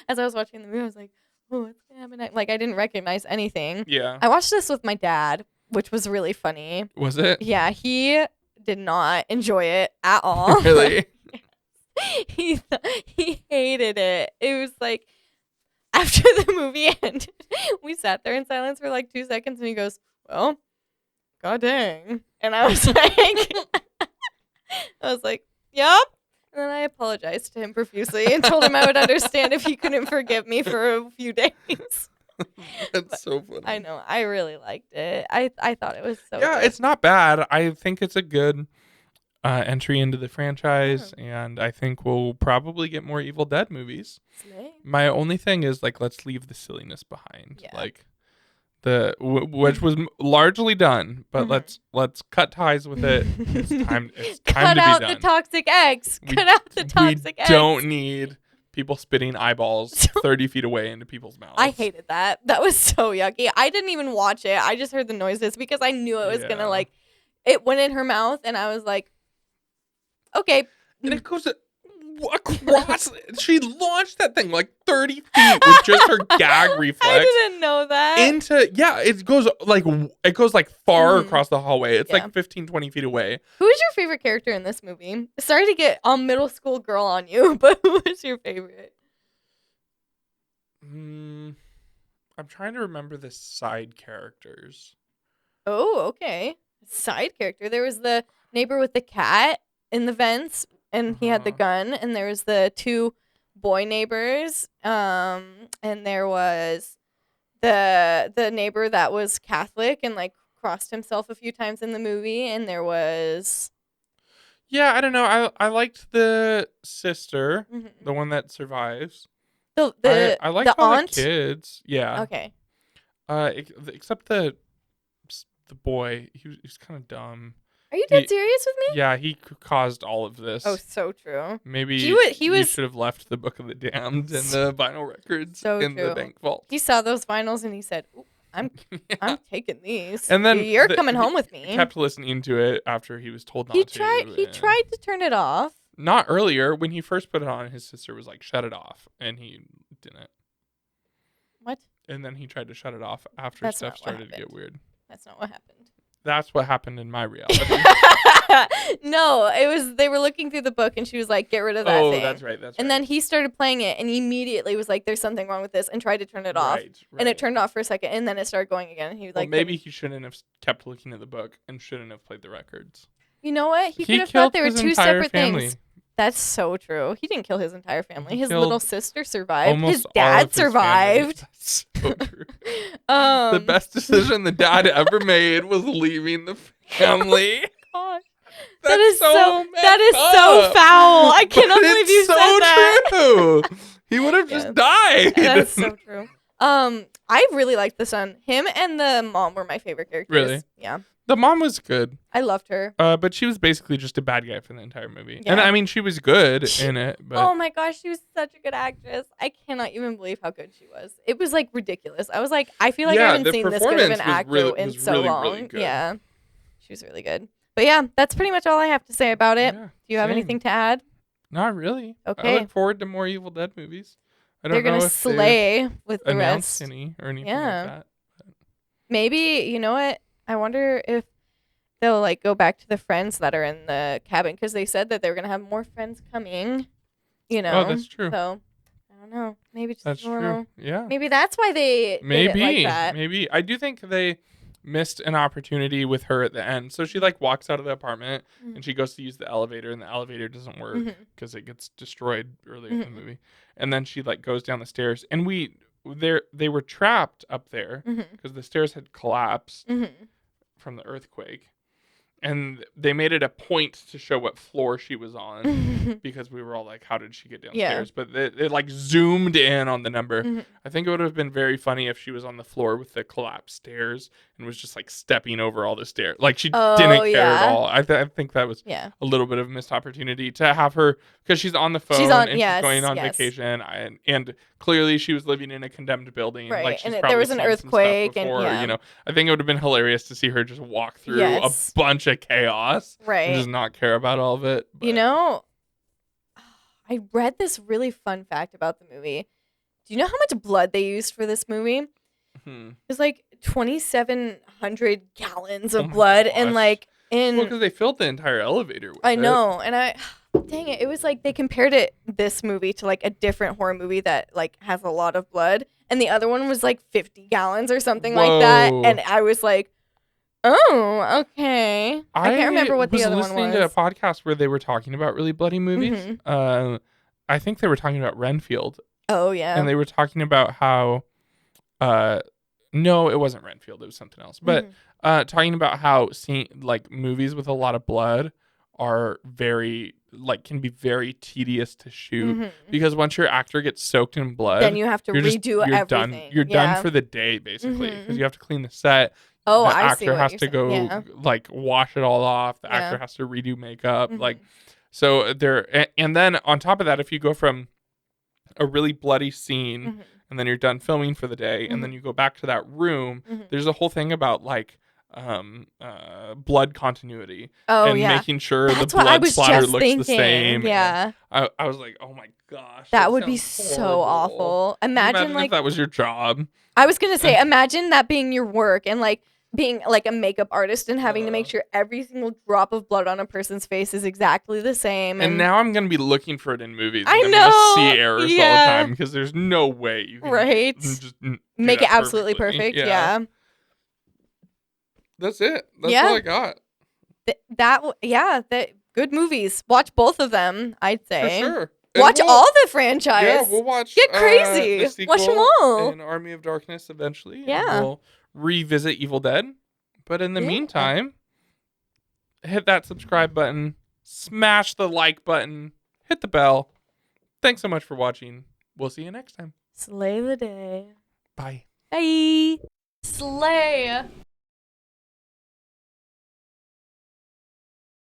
[SPEAKER 2] As I was watching the movie, I was like, oh, what's gonna happen? Like I didn't recognize anything.
[SPEAKER 1] Yeah.
[SPEAKER 2] I watched this with my dad, which was really funny.
[SPEAKER 1] Was it?
[SPEAKER 2] Yeah, he did not enjoy it at all.
[SPEAKER 1] Really?
[SPEAKER 2] He hated it. It was like after the movie ended, we sat there in silence for like 2 seconds, and he goes, "Well, god dang," and I was like, "Yep." And then I apologized to him profusely and told him I would understand if he couldn't forgive me for a few days.
[SPEAKER 1] That's so funny.
[SPEAKER 2] I know. I really liked it. I thought it was so
[SPEAKER 1] Yeah,
[SPEAKER 2] good.
[SPEAKER 1] it's not bad. I think it's a good entry into the franchise, and I think we'll probably get more Evil Dead movies.
[SPEAKER 2] Slay.
[SPEAKER 1] My only thing is like, let's leave the silliness behind.
[SPEAKER 2] Yeah.
[SPEAKER 1] Like which was largely done, but let's cut ties with it. It's time. It's time
[SPEAKER 2] Cut
[SPEAKER 1] to
[SPEAKER 2] out
[SPEAKER 1] be
[SPEAKER 2] the
[SPEAKER 1] done.
[SPEAKER 2] toxic eggs. Cut out the toxic eggs.
[SPEAKER 1] We don't need people spitting eyeballs 30 feet away into people's mouths.
[SPEAKER 2] I hated that. That was so yucky. I didn't even watch it. I just heard the noises because I knew it was gonna like. It went in her mouth, and I was like, okay.
[SPEAKER 1] And it goes across. She launched that thing like 30 feet with just her gag reflex.
[SPEAKER 2] I didn't know that.
[SPEAKER 1] It goes like far across the hallway. It's like 15, 20 feet away.
[SPEAKER 2] Who is your favorite character in this movie? Sorry to get all middle school girl on you, but who is your favorite?
[SPEAKER 1] I'm trying to remember the side characters.
[SPEAKER 2] Oh, okay. Side character. There was the neighbor with the cat in the vents, and he had the gun, and there was the two boy neighbors, and there was the neighbor that was Catholic and like crossed himself a few times in the movie, and there was
[SPEAKER 1] Yeah, I don't know. I liked the sister,
[SPEAKER 2] mhm.
[SPEAKER 1] the one that survives.
[SPEAKER 2] the
[SPEAKER 1] I liked all
[SPEAKER 2] aunt.
[SPEAKER 1] the kids. Yeah.
[SPEAKER 2] Okay.
[SPEAKER 1] Except the boy. He was kind of dumb.
[SPEAKER 2] Are you dead
[SPEAKER 1] He
[SPEAKER 2] serious with me?
[SPEAKER 1] Yeah, he caused all of this.
[SPEAKER 2] Oh, so true.
[SPEAKER 1] Maybe
[SPEAKER 2] He
[SPEAKER 1] you
[SPEAKER 2] was
[SPEAKER 1] should have left the Book of the Damned and the vinyl records
[SPEAKER 2] so
[SPEAKER 1] in the
[SPEAKER 2] true.
[SPEAKER 1] bank vault.
[SPEAKER 2] He saw those vinyls and he said, "Ooh, I'm
[SPEAKER 1] Yeah.
[SPEAKER 2] taking these.
[SPEAKER 1] And then
[SPEAKER 2] You're coming home with me."
[SPEAKER 1] He kept listening to it after he was told not
[SPEAKER 2] He
[SPEAKER 1] to.
[SPEAKER 2] tried to turn it off.
[SPEAKER 1] Not earlier. When he first put it on, his sister was like, "Shut it off," and he didn't.
[SPEAKER 2] What?
[SPEAKER 1] And then he tried to shut it off after
[SPEAKER 2] That's
[SPEAKER 1] stuff
[SPEAKER 2] not what
[SPEAKER 1] started to get
[SPEAKER 2] happened.
[SPEAKER 1] weird.
[SPEAKER 2] That's not what happened.
[SPEAKER 1] That's what happened in my reality.
[SPEAKER 2] No, it was they were looking through the book and she was like, "Get rid of that
[SPEAKER 1] Oh,
[SPEAKER 2] thing."
[SPEAKER 1] that's right.
[SPEAKER 2] And then he started playing it and he immediately was like, "There's something wrong with this," and tried to turn it off.
[SPEAKER 1] Right.
[SPEAKER 2] And it turned off for a second and then it started going again. And he was
[SPEAKER 1] Well,
[SPEAKER 2] like,
[SPEAKER 1] maybe he shouldn't have kept looking at the book and shouldn't have played the records.
[SPEAKER 2] "You know what? He could have
[SPEAKER 1] killed
[SPEAKER 2] thought they were
[SPEAKER 1] his
[SPEAKER 2] two
[SPEAKER 1] entire
[SPEAKER 2] separate
[SPEAKER 1] family.
[SPEAKER 2] things." That's so true. He didn't kill his entire family.
[SPEAKER 1] He
[SPEAKER 2] His
[SPEAKER 1] killed
[SPEAKER 2] little sister survived.
[SPEAKER 1] Almost
[SPEAKER 2] His
[SPEAKER 1] all of
[SPEAKER 2] dad
[SPEAKER 1] his family.
[SPEAKER 2] survived.
[SPEAKER 1] That's so true. The best decision the dad ever made was leaving the family.
[SPEAKER 2] Gosh.
[SPEAKER 1] That's
[SPEAKER 2] That is so
[SPEAKER 1] messed
[SPEAKER 2] so
[SPEAKER 1] up.
[SPEAKER 2] foul. I
[SPEAKER 1] But
[SPEAKER 2] cannot believe you
[SPEAKER 1] it's so
[SPEAKER 2] said that.
[SPEAKER 1] true. He would have just died.
[SPEAKER 2] That's so true. I really liked the son. Him and the mom were my favorite characters.
[SPEAKER 1] Really?
[SPEAKER 2] Yeah.
[SPEAKER 1] The mom was good.
[SPEAKER 2] I loved her.
[SPEAKER 1] But she was basically just a bad guy for the entire movie.
[SPEAKER 2] Yeah.
[SPEAKER 1] And I mean, she was good in it. But
[SPEAKER 2] Oh my gosh, she was such a good actress. I cannot even believe how good she was. It was like ridiculous. I was like, I feel like I haven't
[SPEAKER 1] the
[SPEAKER 2] seen this good of an
[SPEAKER 1] performance was
[SPEAKER 2] actor
[SPEAKER 1] really-
[SPEAKER 2] in
[SPEAKER 1] was
[SPEAKER 2] so
[SPEAKER 1] really,
[SPEAKER 2] long.
[SPEAKER 1] really good.
[SPEAKER 2] Yeah. She was really good. But yeah, that's pretty much all I have to say about it.
[SPEAKER 1] Yeah,
[SPEAKER 2] Do you have
[SPEAKER 1] same.
[SPEAKER 2] anything to add?
[SPEAKER 1] Not really. I
[SPEAKER 2] Okay.
[SPEAKER 1] look forward to more Evil Dead movies. I don't
[SPEAKER 2] They're
[SPEAKER 1] know
[SPEAKER 2] gonna
[SPEAKER 1] if they've
[SPEAKER 2] slay with the
[SPEAKER 1] announced
[SPEAKER 2] rest.
[SPEAKER 1] any or anything
[SPEAKER 2] Yeah.
[SPEAKER 1] like that.
[SPEAKER 2] Maybe, you know what? I wonder if they'll like go back to the friends that are in the cabin because they said that they were gonna have more friends coming. You know.
[SPEAKER 1] Oh, that's true.
[SPEAKER 2] So I don't know. Maybe just
[SPEAKER 1] That's
[SPEAKER 2] a little.
[SPEAKER 1] true. Yeah.
[SPEAKER 2] Maybe that's why they did it like that.
[SPEAKER 1] Maybe. I do think they missed an opportunity with her at the end. So she like walks out of the apartment
[SPEAKER 2] Mhm.
[SPEAKER 1] and she goes to use the elevator and the elevator doesn't work
[SPEAKER 2] Mhm.
[SPEAKER 1] because it gets destroyed earlier in the
[SPEAKER 2] Mhm.
[SPEAKER 1] movie. And then she like goes down the stairs and they were trapped up there
[SPEAKER 2] Mhm.
[SPEAKER 1] because the stairs had collapsed
[SPEAKER 2] Mhm.
[SPEAKER 1] from the earthquake. And they made it a point to show what floor she was on because we were all like, how did she get downstairs? But it like zoomed in on the number.
[SPEAKER 2] Mhm.
[SPEAKER 1] I think it would have been very funny if she was on the floor with the collapsed stairs and was just like stepping over all the stairs. Like she
[SPEAKER 2] Oh,
[SPEAKER 1] didn't care at
[SPEAKER 2] yeah.
[SPEAKER 1] all. I think that was
[SPEAKER 2] Yeah.
[SPEAKER 1] a little bit of a missed opportunity to have her because she's on the phone and
[SPEAKER 2] yes,
[SPEAKER 1] she's going on
[SPEAKER 2] yes.
[SPEAKER 1] vacation. And clearly she was living in a condemned building.
[SPEAKER 2] Right,
[SPEAKER 1] Like she's
[SPEAKER 2] and there
[SPEAKER 1] probably
[SPEAKER 2] was an
[SPEAKER 1] seen some stuff
[SPEAKER 2] earthquake and-
[SPEAKER 1] before,
[SPEAKER 2] yeah.
[SPEAKER 1] you know. I think it would have been hilarious to see her just walk through
[SPEAKER 2] Yes.
[SPEAKER 1] a bunch of chaos and
[SPEAKER 2] Right.
[SPEAKER 1] just not care about all of it.
[SPEAKER 2] You
[SPEAKER 1] but-
[SPEAKER 2] know, I read this really fun fact about the movie. Do you know how much blood they used for this movie? It
[SPEAKER 1] Hmm.
[SPEAKER 2] was like 2,700 gallons
[SPEAKER 1] Oh
[SPEAKER 2] of
[SPEAKER 1] my
[SPEAKER 2] blood, and
[SPEAKER 1] gosh.
[SPEAKER 2] like in
[SPEAKER 1] Well, because they filled the entire elevator with
[SPEAKER 2] I
[SPEAKER 1] it.
[SPEAKER 2] know, and dang it, it was like they compared this movie to like a different horror movie that like has a lot of blood, and the other one was like 50 gallons or something like that,
[SPEAKER 1] Whoa.
[SPEAKER 2] and I was like, oh, okay. I can't remember what the other
[SPEAKER 1] was
[SPEAKER 2] one
[SPEAKER 1] listening to a
[SPEAKER 2] was.
[SPEAKER 1] podcast where they were talking about really bloody movies.
[SPEAKER 2] Mhm.
[SPEAKER 1] I think they were talking about Renfield,
[SPEAKER 2] Oh yeah,
[SPEAKER 1] and they were talking about how, no, it wasn't Renfield, it was something else. But
[SPEAKER 2] Mhm.
[SPEAKER 1] talking about how seeing like movies with a lot of blood are can be very tedious to shoot
[SPEAKER 2] Mhm.
[SPEAKER 1] because once your actor gets soaked in blood,
[SPEAKER 2] then you have to redo
[SPEAKER 1] you're
[SPEAKER 2] everything.
[SPEAKER 1] done. You're
[SPEAKER 2] Yeah.
[SPEAKER 1] done for the day basically because
[SPEAKER 2] Mhm.
[SPEAKER 1] you have to clean the set.
[SPEAKER 2] Oh,
[SPEAKER 1] The
[SPEAKER 2] I see
[SPEAKER 1] actor
[SPEAKER 2] what
[SPEAKER 1] has
[SPEAKER 2] you're
[SPEAKER 1] to
[SPEAKER 2] saying.
[SPEAKER 1] go
[SPEAKER 2] Yeah.
[SPEAKER 1] like wash it all off. The
[SPEAKER 2] Yeah.
[SPEAKER 1] actor has to redo makeup.
[SPEAKER 2] Mhm.
[SPEAKER 1] Like so and then on top of that, if you go from a really bloody scene
[SPEAKER 2] Mhm.
[SPEAKER 1] and then you're done filming for the day and then you go back to that room,
[SPEAKER 2] Mhm.
[SPEAKER 1] there's a whole thing about like blood continuity
[SPEAKER 2] Oh
[SPEAKER 1] and
[SPEAKER 2] yeah.
[SPEAKER 1] making sure
[SPEAKER 2] That's
[SPEAKER 1] the
[SPEAKER 2] what I
[SPEAKER 1] blood
[SPEAKER 2] was
[SPEAKER 1] splatter
[SPEAKER 2] just
[SPEAKER 1] looks
[SPEAKER 2] thinking.
[SPEAKER 1] the same. And
[SPEAKER 2] Yeah.
[SPEAKER 1] I was like, oh my gosh,
[SPEAKER 2] That would be
[SPEAKER 1] sounds
[SPEAKER 2] so
[SPEAKER 1] horrible.
[SPEAKER 2] awful. Imagine
[SPEAKER 1] if
[SPEAKER 2] like
[SPEAKER 1] that was your job.
[SPEAKER 2] I was gonna say, imagine that being your work and like being like a makeup artist and having to make sure every single drop of blood on a person's face is exactly the same.
[SPEAKER 1] And now I'm gonna be looking for it in movies.
[SPEAKER 2] I
[SPEAKER 1] and I'm
[SPEAKER 2] know,
[SPEAKER 1] gonna see errors all the
[SPEAKER 2] yeah.
[SPEAKER 1] time because there's no way you can
[SPEAKER 2] Right.
[SPEAKER 1] just
[SPEAKER 2] make
[SPEAKER 1] do
[SPEAKER 2] it
[SPEAKER 1] that
[SPEAKER 2] absolutely
[SPEAKER 1] perfectly.
[SPEAKER 2] perfect. Yeah.
[SPEAKER 1] That's it. That's
[SPEAKER 2] Yeah.
[SPEAKER 1] all I got.
[SPEAKER 2] That good movies. Watch both of them, I'd
[SPEAKER 1] For
[SPEAKER 2] say.
[SPEAKER 1] sure.
[SPEAKER 2] Watch
[SPEAKER 1] we'll-
[SPEAKER 2] all the franchise.
[SPEAKER 1] Yeah, we'll watch.
[SPEAKER 2] Get crazy.
[SPEAKER 1] The sequel
[SPEAKER 2] Watch them all.
[SPEAKER 1] And Army of Darkness eventually. and
[SPEAKER 2] Yeah.
[SPEAKER 1] we'll revisit Evil Dead. But in the
[SPEAKER 2] Yeah.
[SPEAKER 1] meantime, hit that subscribe button, smash the like button, hit the bell. Thanks so much for watching. We'll see you next time.
[SPEAKER 2] Slay the day.
[SPEAKER 1] Bye.
[SPEAKER 2] Bye. Slay.